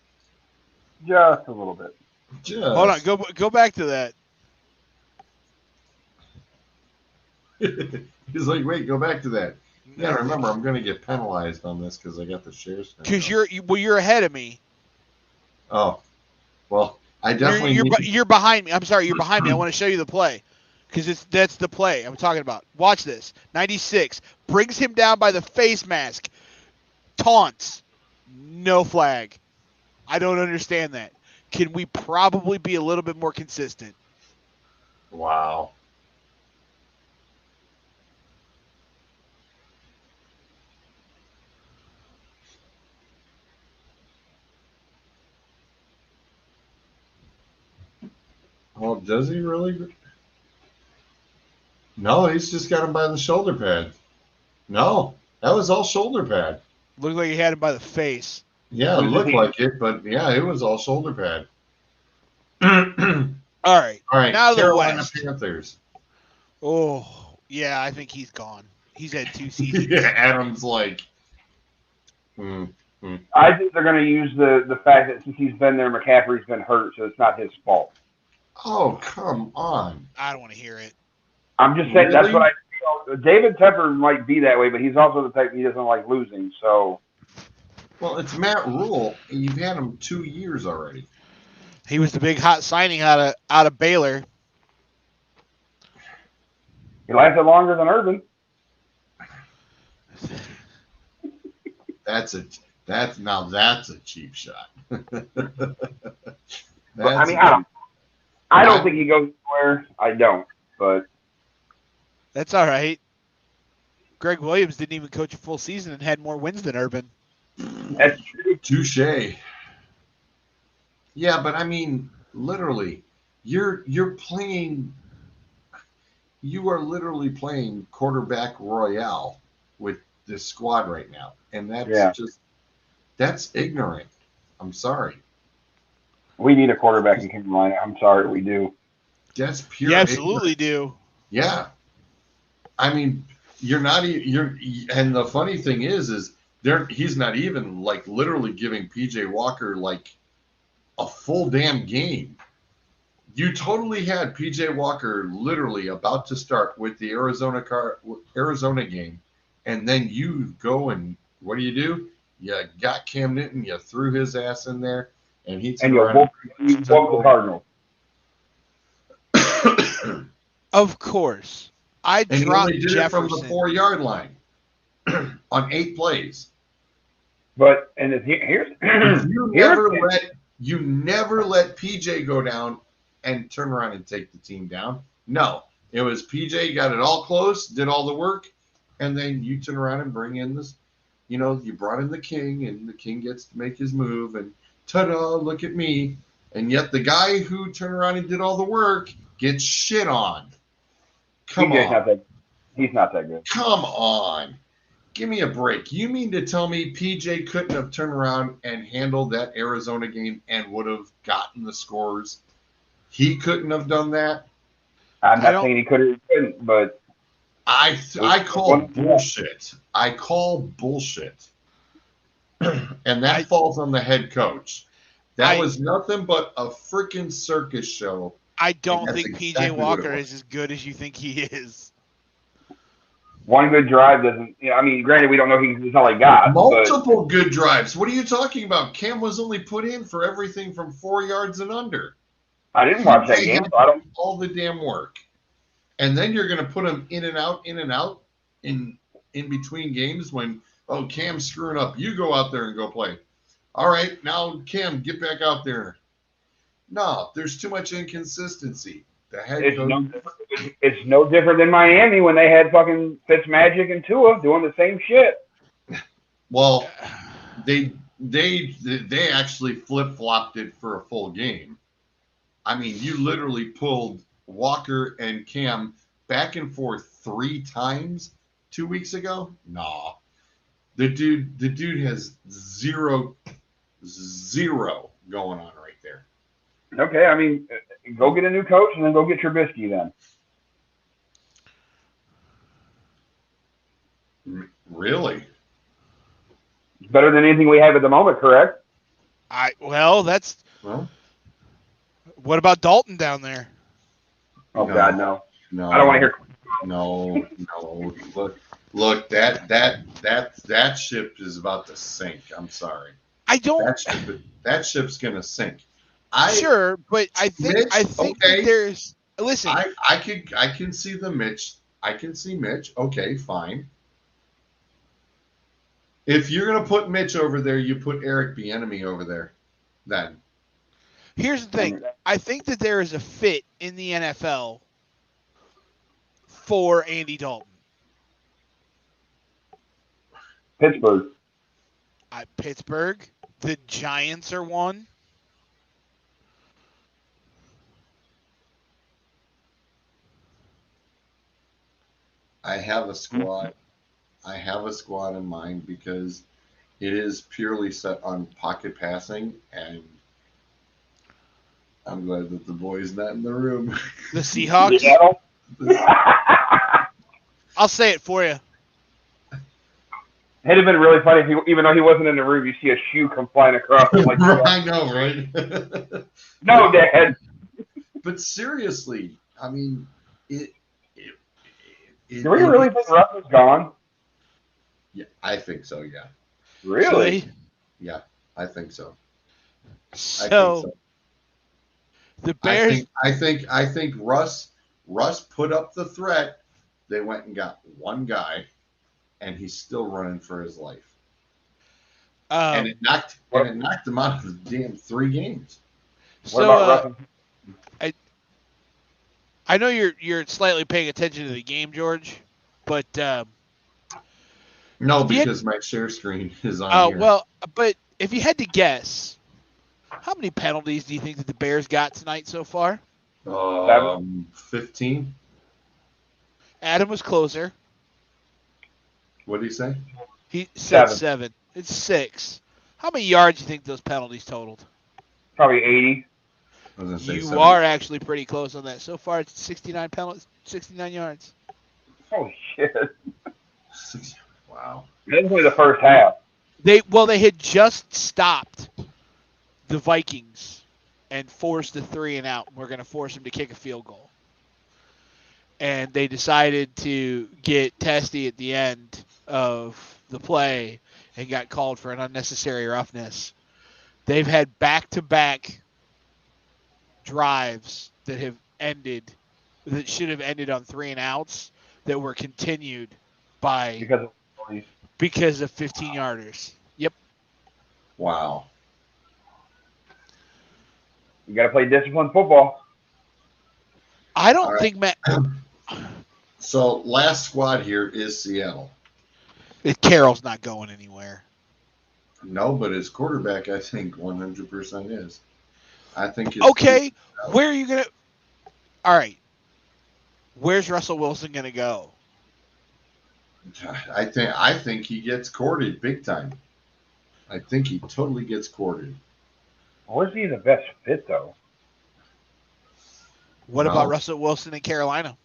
Just a little bit. Hold on, go back to that. He's like, wait, go back to that. Yeah, remember, I'm going to get penalized on this because I got the shares. Because you're ahead of me. Oh, well, I definitely you're behind me. I'm sorry, you're behind me. I want to show you the play because that's the play I'm talking about. Watch this. 96 brings him down by the face mask. Taunts. No flag. I don't understand that. Can we probably be a little bit more consistent? Wow. Well, does he really? No, he's just got him by the shoulder pad. No, that was all shoulder pad. Looked like he had him by the face. Yeah, it looked like it, but yeah, it was all shoulder pad. All right. Now Carolina the Panthers. Oh, yeah, I think he's gone. He's had 2 seasons. Yeah, Adam's like. I think they're going to use the fact that since he's been there, McCaffrey's been hurt, so it's not his fault. Oh, come on. I don't want to hear it. I'm just saying that's what I feel. David Tepper might be that way, but he's also the type he doesn't like losing. So, well, it's Matt Rule, and you've had him 2 years already. He was the big hot signing out of Baylor. He lasted longer than Urban. That's a cheap shot. I don't think he goes anywhere. I don't, but that's all right. Greg Williams didn't even coach a full season and had more wins than Urban. That's true. Touche. Yeah, but I mean, literally, you're playing. You are literally playing quarterback royale with this squad right now, and that's ignorant. I'm sorry. We need a quarterback in Carolina. I'm sorry, we do. That's pure. You absolutely do. Yeah. I mean, and the funny thing is he's not even like literally giving PJ Walker like a full damn game. You totally had PJ Walker literally about to start with the Arizona game, and then you go and what do? You got Cam Newton, you threw his ass in there, and he woke the Cardinals. Of course. I dropped Jefferson. It from the 4-yard line on 8 plays. But you never let PJ go down and turn around and take the team down. No, it was PJ got it all close, did all the work, and then you turn around and bring in this. You brought in the king, and the king gets to make his move, and ta-da! Look at me. And yet the guy who turned around and did all the work gets shit on. Come on. He's not that good. Come on. Give me a break. You mean to tell me PJ couldn't have turned around and handled that Arizona game and would have gotten the scores? He couldn't have done that? I'm not saying he couldn't, but I call bullshit. I call bullshit. And that falls on the head coach. That was nothing but a freaking circus show I don't think PJ Walker is as good as you think he is. One good drive doesn't. I mean, granted, we don't know he's all he got. Multiple good drives. What are you talking about? Cam was only put in for everything from 4 yards and under. I didn't watch that game, so I don't. All the damn work, and then you're going to put him in and out in between games when Cam's screwing up. You go out there and go play. All right, now Cam, get back out there. No, there's too much inconsistency. The head coach. It's no different than Miami when they had fucking Fitzmagic and Tua doing the same shit. Well, they actually flip-flopped it for a full game. I mean, you literally pulled Walker and Cam back and forth 3 times 2 weeks ago. Nah, the dude has zero going on right there. Okay, I mean, go get a new coach and then go get Trubisky then. Really? Better than anything we have at the moment, correct? Well. What about Dalton down there? Oh no, God, no. No. I don't want to hear. No. Look, that ship is about to sink. I'm sorry. I don't. That ship's gonna sink. Sure, but I think that there's. Listen, I can see the Mitch. I can see Mitch. Okay, fine. If you're gonna put Mitch over there, you put Eric Bieniemy over there. Then. Here's the thing. I think that there is a fit in the NFL for Andy Dalton. Pittsburgh. Pittsburgh. The Giants are one. I have a squad. I have a squad in mind because it is purely set on pocket passing, and I'm glad that the boy's not in the room. The Seahawks? I'll say it for you. It'd have been really funny if he, even though he wasn't in the room, you see a shoe come flying across. Like, I know, right? No, Dad. But seriously, I mean, do we really think Russ is gone? Yeah, I think so. Yeah. Really? Yeah, I think so. The Bears. I think Russ put up the threat. They went and got one guy, and he's still running for his life. And it knocked him out of the damn 3 games. What about Russ? I know you're slightly paying attention to the game, George, but no, because my share screen is on here. Well, but if you had to guess, how many penalties do you think that the Bears got tonight so far? 15. Adam was closer. What did he say? He said 7. It's 6. How many yards do you think those penalties totaled? Probably 80. You are actually pretty close on that. So far, it's 69 penalties, 69 yards. Oh shit! Wow. That's only the first half. They had just stopped the Vikings and forced the 3 and out. We're going to force them to kick a field goal. And they decided to get testy at the end of the play and got called for an unnecessary roughness. They've had back-to-back drives that should have ended on 3 and outs that were continued because of 15-yarders. Yep. Wow. You got to play disciplined football. I don't think Matt. So last squad here is Seattle. Carroll's not going anywhere. No, but his quarterback, I think, 100% is. I think. Okay, where are you gonna? All right, where's Russell Wilson gonna go? I think he gets courted big time. I think he totally gets courted. Where's he the best fit though? What about Russell Wilson in Carolina?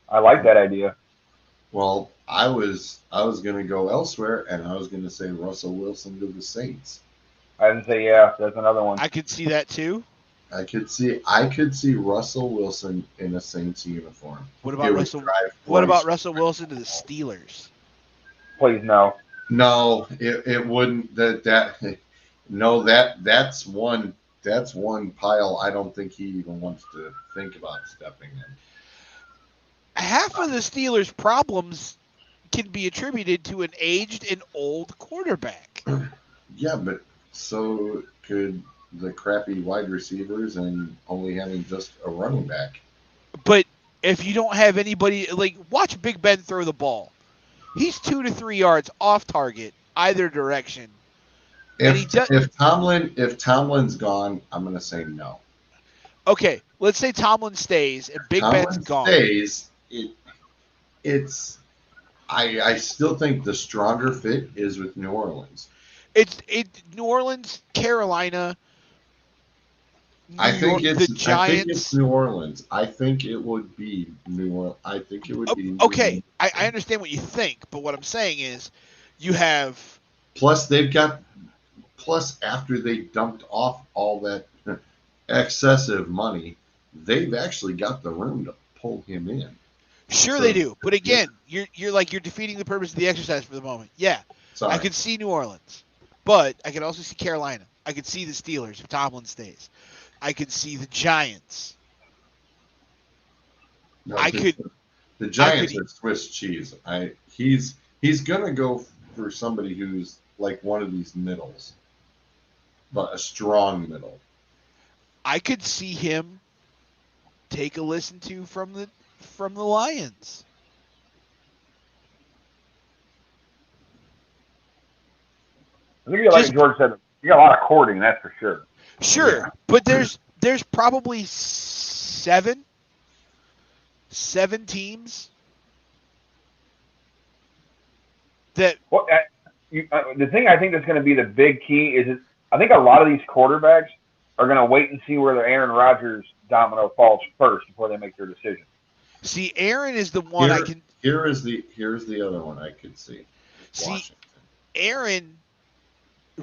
I like that idea. Well, I was going to go elsewhere, and I was going to say Russell Wilson to the Saints. I didn't say, yeah, there's another one. I could see that too. I could see Russell Wilson in a Saints uniform. What about Russell Wilson to the Steelers? Please no. No, it wouldn't. That's one pile. I don't think he even wants to think about stepping in. Half of the Steelers' problems can be attributed to an aged and old quarterback. Yeah, but so could the crappy wide receivers and only having just a running back. But if you don't have anybody, like, watch Big Ben throw the ball. He's 2 to 3 yards off target, either direction. If Tomlin's gone, I'm going to say no. Okay, let's say Tomlin stays and Big Ben's gone. Stays. I still think the stronger fit is with New Orleans. It's New Orleans, Carolina. I think it's New Orleans. I think it would be New Orleans. I think it would be. Okay, I understand what you think, but what I'm saying is, you have. Plus, after they dumped off all that excessive money, they've actually got the room to pull him in. Sure, they do, but again, you're defeating the purpose of the exercise for the moment. Yeah, sorry. I could see New Orleans, but I could also see Carolina. I could see the Steelers if Tomlin stays. I could see the Giants. No, the Giants are Swiss cheese. He's gonna go for somebody who's like one of these middles, but a strong middle. I could see him take a listen to from the Lions. I think like George said, you got a lot of courting, that's for sure. Sure, yeah. But there's probably seven teams that. Well, the thing I think that's going to be the big key is I think a lot of these quarterbacks are going to wait and see where the Aaron Rodgers domino falls first before they make their decision. See, Aaron is the one I can. Here's the other one I could see. Washington. Aaron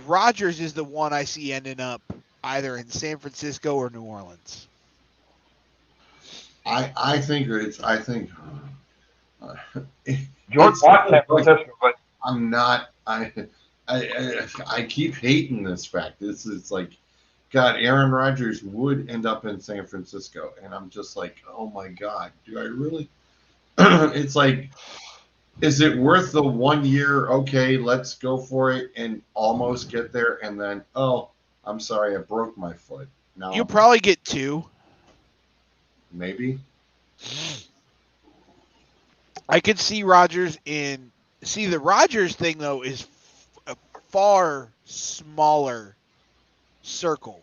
Rodgers is the one I see ending up either in San Francisco or New Orleans. I think George wants San Francisco, but I'm not. I keep hating this fact. It's like, God, Aaron Rodgers would end up in San Francisco, and I'm just like, oh my God, do I really? It's like, is it worth the 1 year? Okay, let's go for it and almost get there, and then, oh, I'm sorry, I broke my foot. No, you'll probably get 2. Maybe. I could see Rodgers in. See, the Rodgers thing though is a far smaller circle.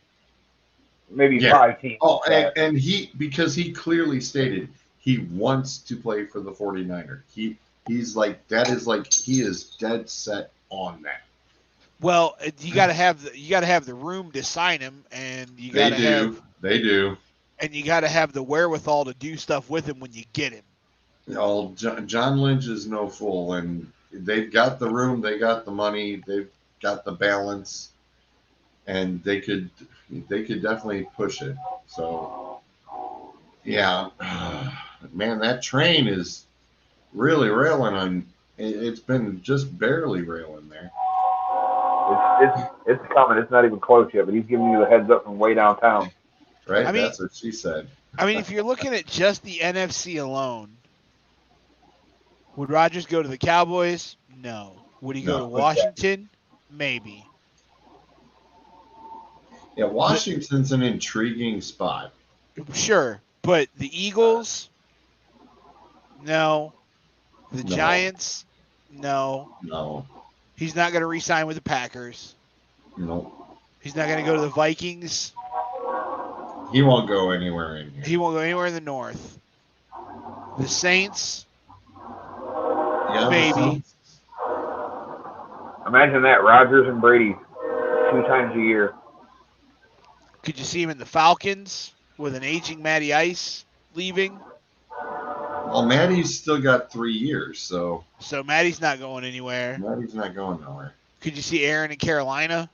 Maybe 5 teams. Oh, and because he clearly stated he wants to play for the 49ers. He's like, that is like, he is dead set on that. Well, you got to have the room to sign him, and they do, and you got to have the wherewithal to do stuff with him when you get him. John Lynch is no fool, and they've got the room, they got the money, they've got the balance, and they could definitely push it. So, yeah, man, that train is really railing on. It's been just barely railing there. It's coming. It's not even close yet, but he's giving you the heads up from way downtown. Right? That's what she said. I mean, if you're looking at just the NFC alone, would Rodgers go to the Cowboys? No. Would he go to Washington? Maybe. Yeah, Washington's an intriguing spot. Sure, but the Eagles? No. The Giants? No. No. He's not going to re-sign with the Packers. No. He's not going to go to the Vikings. He won't go anywhere in here. He won't go anywhere in the North. The Saints? Yeah, maybe. Imagine that, Rodgers and Brady 2 times a year. Could you see him in the Falcons with an aging Matty Ice leaving? Well, Matty's still got 3 years, so. So Matty's not going anywhere. Matty's not going nowhere. Could you see Aaron in Carolina?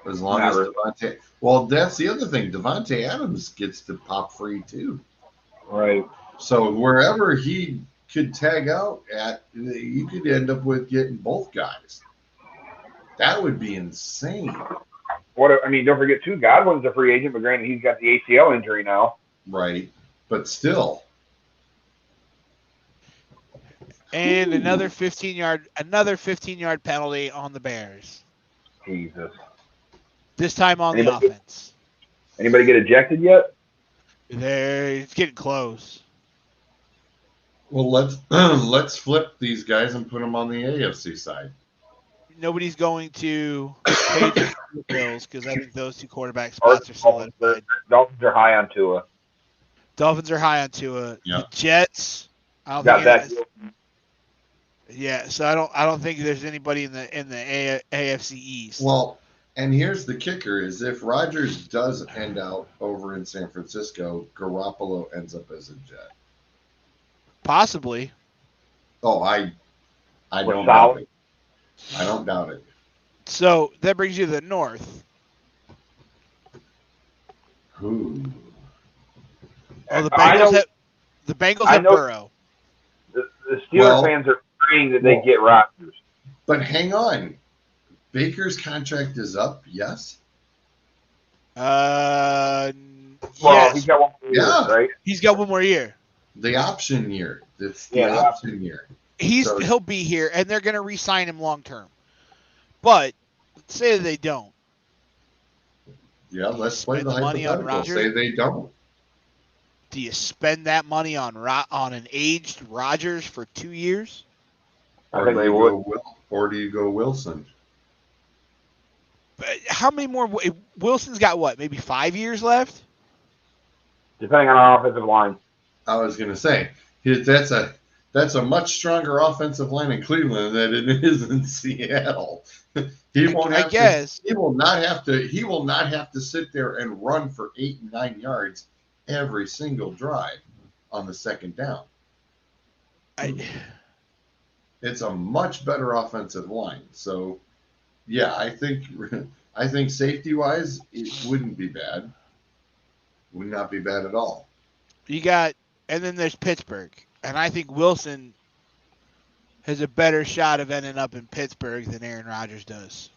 As long as Devontae. Well, that's the other thing. Devontae Adams gets to pop free too. Right. So wherever he could tag out at, you could end up with getting both guys. That would be insane. Don't forget too. Godwin's a free agent, but granted, he's got the ACL injury now. Right, but still. And another 15-yard penalty on the Bears. Jesus. This time on the offense. Anybody get ejected yet? It's getting close. Well, let's flip these guys and put them on the AFC side. Nobody's going to Patriots or Bills because I think those two quarterback spots are solidified. Dolphins are high on Tua. Yep. The Jets. I don't got think that. Yeah, so I don't think there's anybody in the AFC East. Well, and here's the kicker: is if Rodgers does end out over in San Francisco, Garoppolo ends up as a Jet. Possibly. Oh, I don't doubt it. I don't doubt it. So that brings you to the North. Who? Oh, the Bengals have Burrow. The Steelers fans are praying that they get Rodgers. But hang on. Baker's contract is up, yes? Yes. He's got one more year, right? He's got one more year. The option year. It's the option year. He'll be here, and they're going to re-sign him long term. But say they don't. Yeah, let's play the hypothetical. Say they don't. Do you spend that money on an aged Rodgers for 2 years? I think they would. Or do you go Wilson? But how many more? Wilson's got what? Maybe 5 years left. Depending on our offensive line. I was going to say that's a much stronger offensive line in Cleveland than it is in Seattle. He will not have to sit there and run for 8 and 9 yards every single drive on the second down. It's a much better offensive line. So, yeah, I think safety-wise, it wouldn't be bad. Would not be bad at all. And then there's Pittsburgh. And I think Wilson has a better shot of ending up in Pittsburgh than Aaron Rodgers does.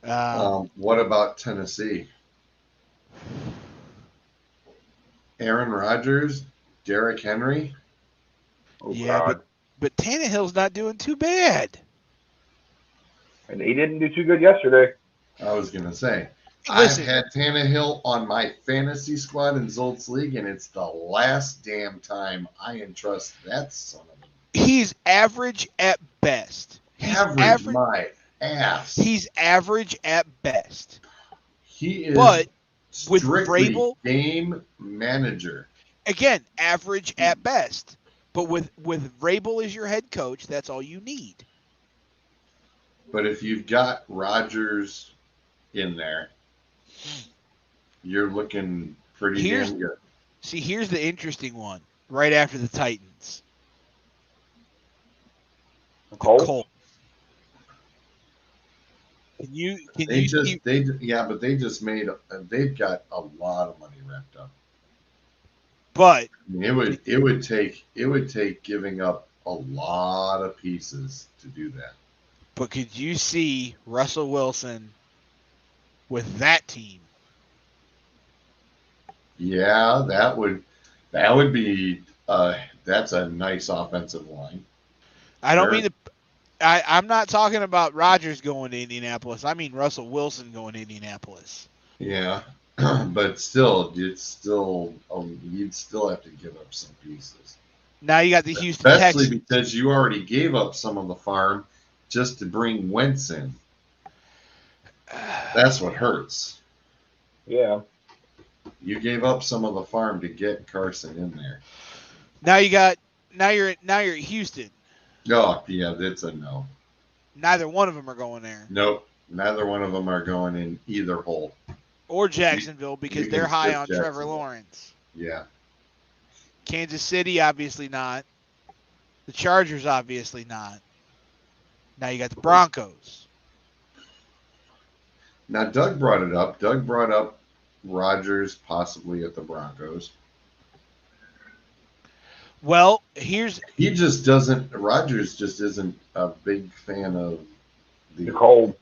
What about Tennessee? Aaron Rodgers, Derrick Henry. But Tannehill's not doing too bad. And he didn't do too good yesterday. I was going to say. Listen, I've had Tannehill on my fantasy squad in Zolt's League, and it's the last damn time I entrust that son of a... He's average at best. Average my ass. He's average at best. He is but with Vrabel, game manager. Again, average at best. But with Vrabel as your head coach, that's all you need. But if you've got Rodgers in there, you're looking pretty damn good. See, here's the interesting one. Right after the Titans. Colts. But they just made. They've got a lot of money wrapped up. But it would take giving up a lot of pieces to do that. But could you see Russell Wilson with that team? Yeah, that would be that's a nice offensive line. I don't mean to. I'm not talking about Rodgers going to Indianapolis. I mean Russell Wilson going to Indianapolis. Yeah, but still, you'd still have to give up some pieces. Now you got the Houston Texans. Especially because you already gave up some of the farm just to bring Wentz in. That's what hurts. Yeah. You gave up some of the farm to get Carson in there. Now you're at Houston. Oh, yeah, that's a no. Neither one of them are going there. Nope. Neither one of them are going in either hole. Or Jacksonville because they're high on Trevor Lawrence. Yeah. Kansas City, obviously not. The Chargers, obviously not. Now you got the Broncos. Now Doug brought it up. Doug brought up Rodgers possibly at the Broncos. Well, he just doesn't. Rodgers just isn't a big fan of the cold.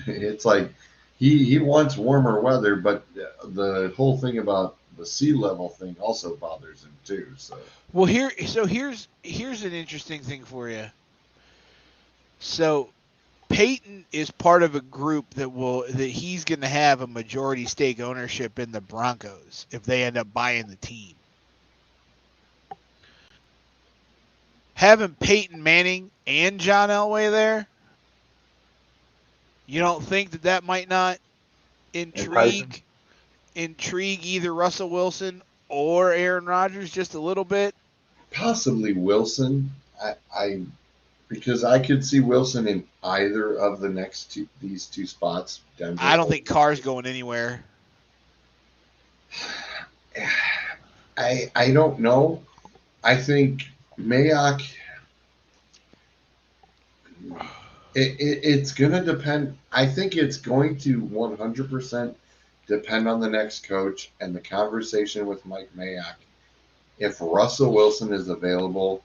It's like he wants warmer weather, but the whole thing about the sea level thing also bothers him too. So here's an interesting thing for you. So Peyton is part of a group that he's going to have a majority stake ownership in the Broncos if they end up buying the team. Having Peyton Manning and John Elway there, you don't think that might not intrigue either Russell Wilson or Aaron Rodgers just a little bit? Possibly Wilson. Because I could see Wilson in either of these two spots. Denver. I don't think Carr's going anywhere. I don't know. I think Mayock. It's going to depend. I think it's going to 100% depend on the next coach and the conversation with Mike Mayock. If Russell Wilson is available,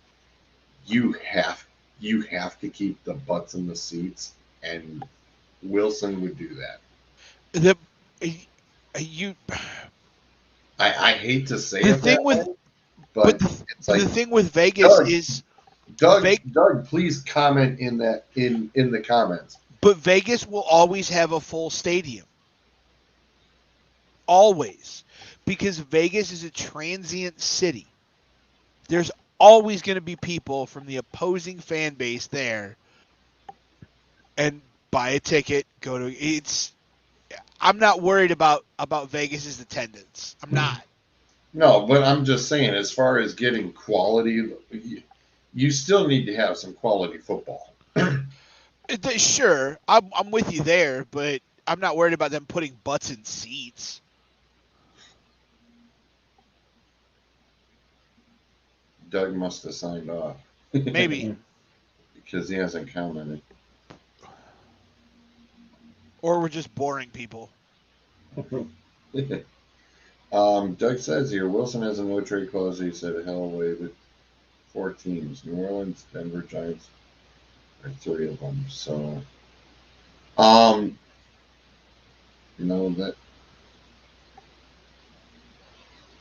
you have to keep the butts in the seats, and Wilson would do that. I hate to say it that way, but it's like the thing with Vegas is Doug, please comment in the comments. But Vegas will always have a full stadium. Always. Because Vegas is a transient city. There's always going to be people from the opposing fan base there and buy a ticket, I'm not worried about Vegas's attendance. I'm not. No, but I'm just saying, as far as getting quality, you still need to have some quality football. Sure, I'm with you there, but I'm not worried about them putting butts in seats. Doug must have signed off. Maybe. Because he hasn't commented. Or we're just boring people. Doug says here, Wilson has a no trade clause. He said, hell away with 4 teams. New Orleans, Denver, Giants are 3 of them. So,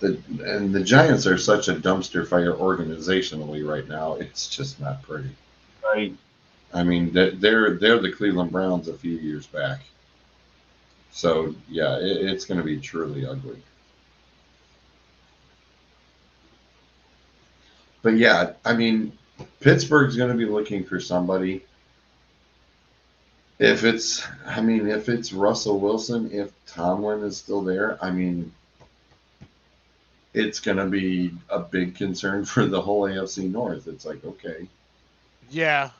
the Giants are such a dumpster fire organizationally right now. It's just not pretty. Right. I mean, they're the Cleveland Browns a few years back. So yeah, it's going to be truly ugly. But yeah, I mean, Pittsburgh's going to be looking for somebody. If it's Russell Wilson, if Tomlin is still there, I mean, it's going to be a big concern for the whole AFC North. It's like, okay. Yeah.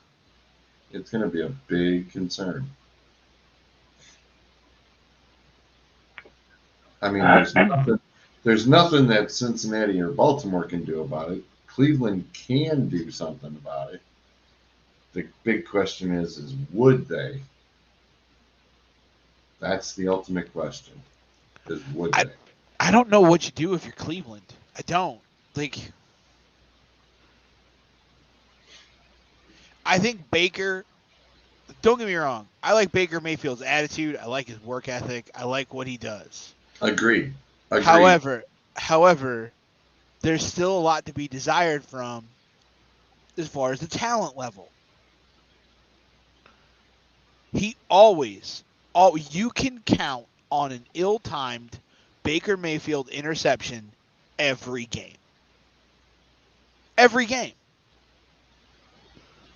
It's going to be a big concern. I mean, there's nothing that Cincinnati or Baltimore can do about it. Cleveland can do something about it. The big question is would they? That's the ultimate question. Is would they? I don't know what you do if you're Cleveland. I don't. I think Baker, don't get me wrong, I like Baker Mayfield's attitude. I like his work ethic. I like what he does. Agreed. However, there's still a lot to be desired from as far as the talent level. You can count on an ill-timed Baker Mayfield interception every game. Every game.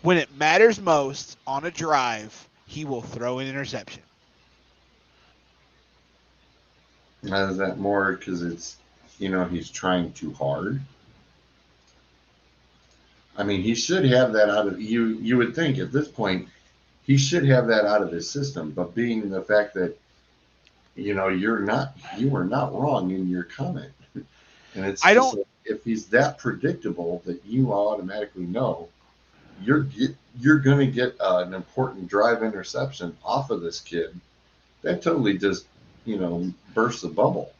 When it matters most on a drive, he will throw an interception. Is that more because it's, he's trying too hard? I mean, he should have that out of you. You would think at this point he should have that out of his system. But being the fact that you were not wrong in your comment, and it's if he's that predictable that you automatically know, you're going to get an important drive interception off of this kid. That totally just, bursts the bubble.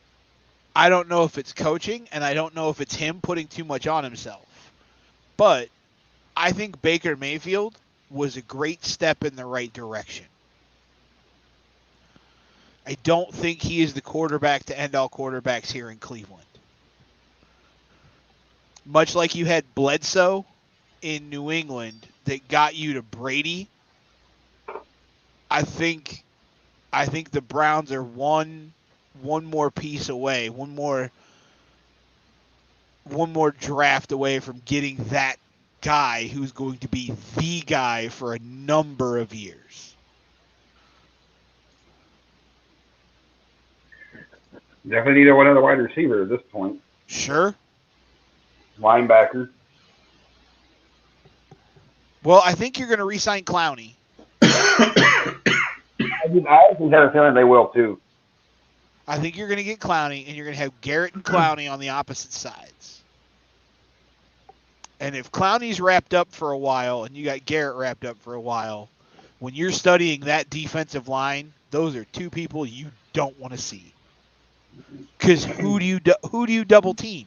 I don't know if it's coaching, and I don't know if it's him putting too much on himself. But I think Baker Mayfield was a great step in the right direction. I don't think he is the quarterback to end all quarterbacks here in Cleveland. Much like you had Bledsoe in New England that got you to Brady, I think the Browns are one more piece away, one more draft away from getting that guy who's going to be the guy for a number of years. Definitely need one other wide receiver at this point. Sure. Linebacker. Well, I think you're going to re-sign Clowney. I actually have a feeling they will too. I think you're going to get Clowney, and you're going to have Garrett and Clowney on the opposite sides. And if Clowney's wrapped up for a while, and you got Garrett wrapped up for a while, when you're studying that defensive line, those are two people you don't want to see. Because who do you double team?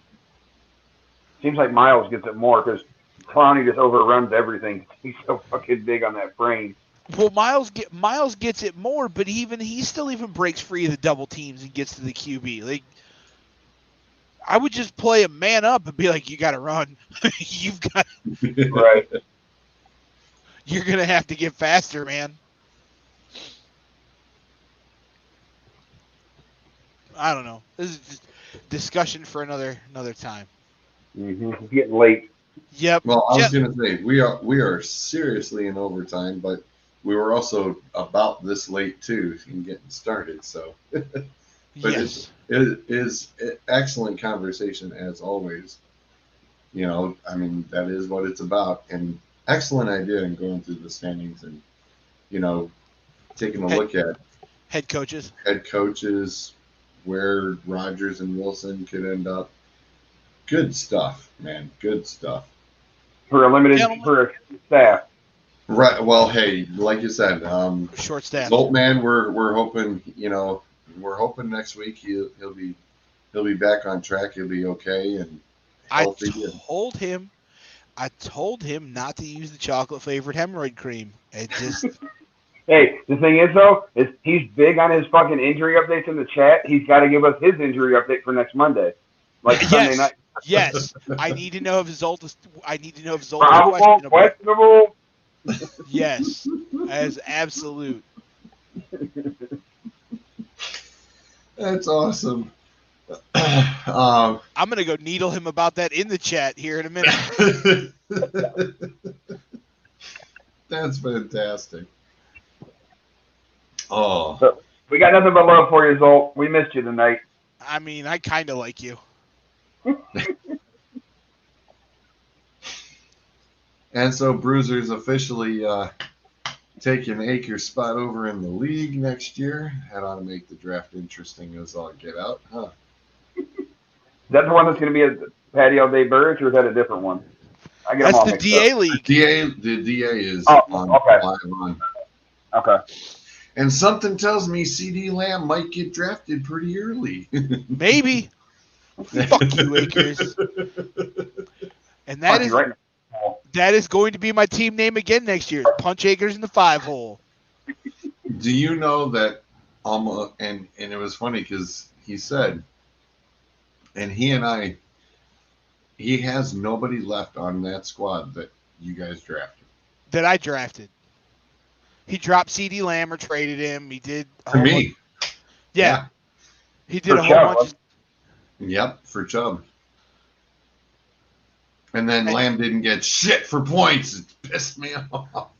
Seems like Miles gets it more because Clowney just overruns everything. He's so fucking big on that frame. Well, Miles gets it more, but he still breaks free of the double teams and gets to the QB. Like, I would just play a man up and be like, "You got to run. You've got right. You're gonna have to get faster, man." I don't know. This is just discussion for another time. Mm-hmm. It's getting late. Yep. Well, I was going to say we are seriously in overtime, but we were also about this late too in getting started. So, but yes, it is excellent conversation as always. I mean that is what it's about, and excellent idea in going through the standings and taking a look at head coaches, where Rodgers and Wilson could end up. Good stuff, man. Good stuff. For a staff. Right. Well, hey, like you said, short staff. Zoltman, we're hoping, we're hoping next week he'll be back on track. He'll be okay and healthy. I told him not to use the chocolate flavored hemorrhoid cream. It just. Hey, the thing is though, is he's big on his fucking injury updates in the chat. He's got to give us his injury update for next Monday, like Sunday night. Yes, I need to know if Zolt is. Questionable. Yes, as absolute. That's awesome. I'm gonna go needle him about that in the chat here in a minute. That's fantastic. Oh, so, we got nothing but love for you, Zolt. We missed you tonight. I mean, I kind of like you. And so Bruiser's officially taking Akers' spot over in the league next year. That ought to make the draft interesting as all get out, huh? Is that the one that's going to be at Patio Day Burge, or is that a different one? I get that's the DA league. The DA is on. Okay. And something tells me CD Lamb might get drafted pretty early. Maybe. Fuck you, Akers. And that is going to be my team name again next year. Punch Akers in the 5-hole. Do you know that and it was funny because he said, and he has nobody left on that squad that you guys drafted. That I drafted. He dropped CD Lamb or traded him. He did. For me. Yeah. He did a whole bunch. Yep, for Chubb. And then Lamb didn't get shit for points. It pissed me off.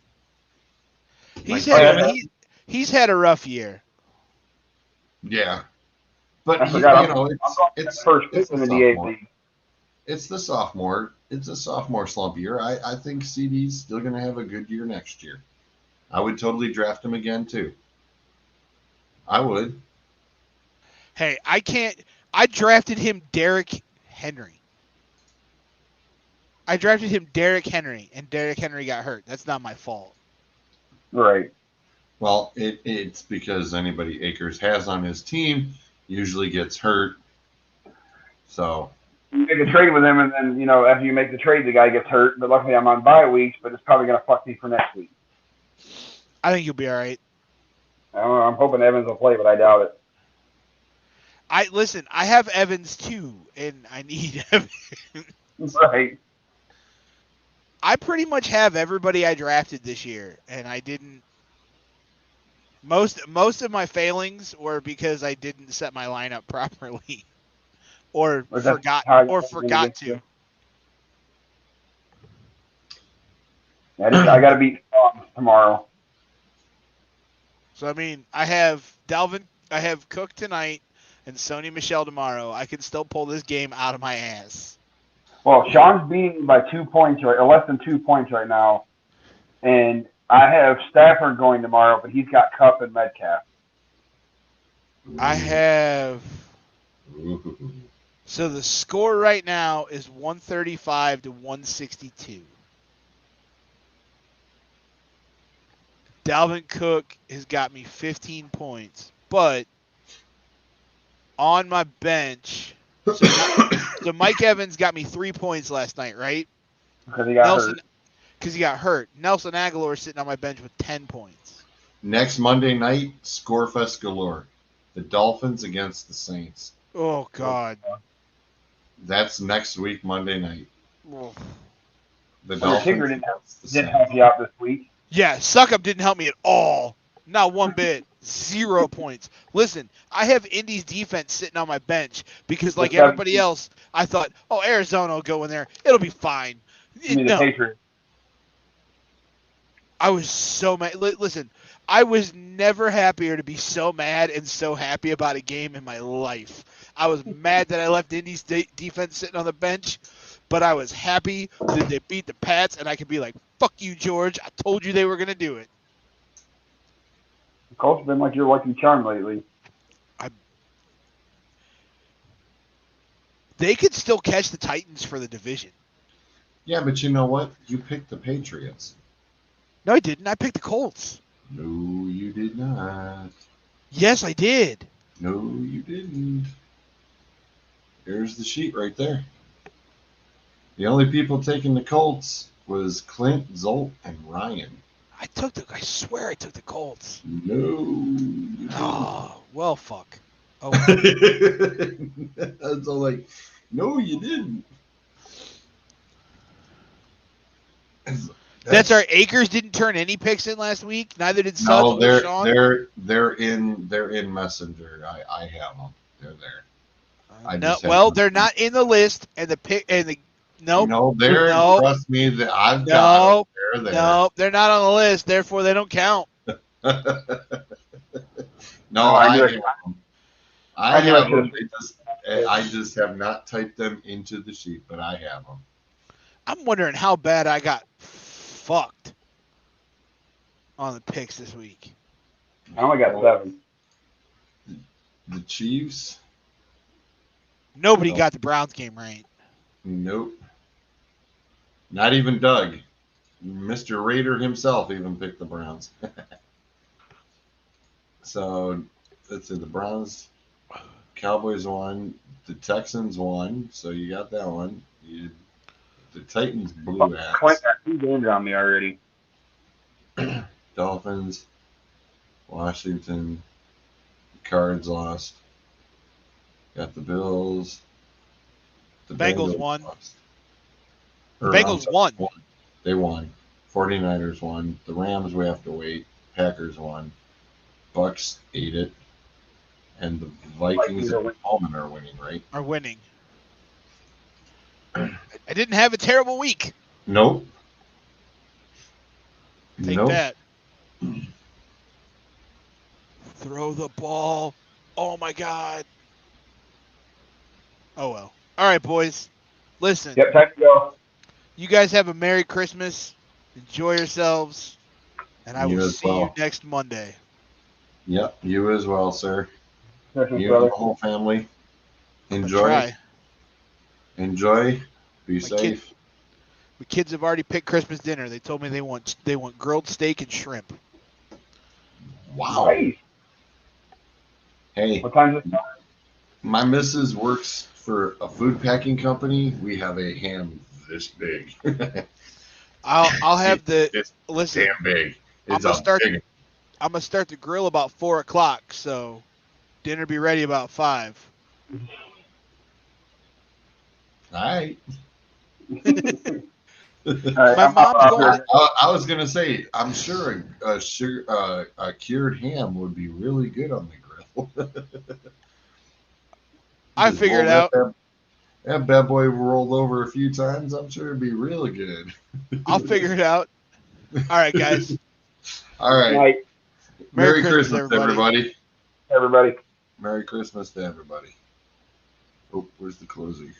He's had a rough year. Yeah. But it's in the DA league. It's the sophomore. It's a sophomore slump year. I think CD's still going to have a good year next year. I would totally draft him again too. I would. Hey, I drafted him Derrick Henry. I drafted him Derrick Henry, and Derrick Henry got hurt. That's not my fault. Right. Well, it's because anybody Akers has on his team usually gets hurt. So you make a trade with him, and then after you make the trade, the guy gets hurt. But luckily, I'm on bye weeks, but it's probably gonna fuck me for next week. I think you'll be all right. I don't know, I'm hoping Evans will play, but I doubt it. I have Evans too, and I need Evans. Right. I pretty much have everybody I drafted this year, and I didn't. Most of my failings were because I didn't set my lineup properly, or forgot to. I got to beat tomorrow. So I mean, I have Cook tonight, and Sony Michel tomorrow. I can still pull this game out of my ass. Well, Sean's beating by 2 points or less than 2 points right now, and I have Stafford going tomorrow, but he's got Kupp and Metcalf. I have. So the score right now is 135 to 162. Dalvin Cook has got me 15 points, but on my bench, so Mike Evans got me 3 points last night, right? Because he got hurt. Because he got hurt. Nelson Aguilar is sitting on my bench with 10 points. Next Monday night, Scorefest galore. The Dolphins against the Saints. Oh, God. That's next week, Monday night. Oh. The Dolphins didn't help you out this week. Yeah, Suckup didn't help me at all. Not one bit. 0 points. Listen, I have Indy's defense sitting on my bench because, like everybody else, I thought, Arizona will go in there. It'll be fine. The Patriots. I was so mad. Listen, I was never happier to be so mad and so happy about a game in my life. I was mad that I left Indy's defense sitting on the bench, but I was happy that they beat the Pats, and I could be like, fuck you, George. I told you they were going to do it. The Colts have been like your lucky charm lately. They could still catch the Titans for the division. Yeah, but you know what? You picked the Patriots. No, I didn't. I picked the Colts. No, you did not. Yes, I did. No, you didn't. There's the sheet right there. The only people taking the Colts was Clint, Zolt, and Ryan. I swear I took the Colts. No. Oh, well, fuck. Oh. That's all like, no, you didn't. That's our Akers didn't turn any picks in last week. Neither did Sutton or Sean. They're in Messenger. I have them. They're there. They're not in the list, and the pick and the nope. No, trust me, that I've got them. They're there. No, they're not on the list. Therefore, they don't count. No, I have them. I have them. I just have not typed them into the sheet, but I have them. I'm wondering how bad I got fucked on the picks this week. I only got 7. The Chiefs. Nobody got the Browns game right. Nope. Not even Doug. Mr. Raider himself even picked the Browns. So, let's see. The Browns, Cowboys won. The Texans won. So, you got that one. The Titans blew ass. Clint got 2 games on me already. Dolphins, Washington, Cards lost. Got the Bills. The Bengals won. Lost. The Bengals won. They won. 49ers won. The Rams, we have to wait. Packers won. Bucks ate it. And the Vikings and Almond are winning, right? Are winning. I didn't have a terrible week. Nope. Take that. Throw the ball. Oh, my God. Oh, well. All right, boys. Listen. Yep, time to go. You guys have a Merry Christmas. Enjoy yourselves. And I will see you next Monday. Yep, you as well, sir. Christmas, you brother. and the whole family. Enjoy. Enjoy. Be safe. The kids have already picked Christmas dinner. They told me they want grilled steak and shrimp. Wow. Nice. Hey. What time is it? My missus works for a food packing company. We have a ham this big. I'll have it's listen. Damn big. It's I'm gonna start the grill about 4:00, so dinner be ready about 5. All right. My mom's going. I was gonna say, I'm sure a cured ham would be really good on the grill. I figured out. That bad boy rolled over a few times. I'm sure it'd be really good. I'll figure it out. All right, guys. All right. Night. Merry Christmas, everybody. Everybody. Merry Christmas to everybody. Oh, where's the closing?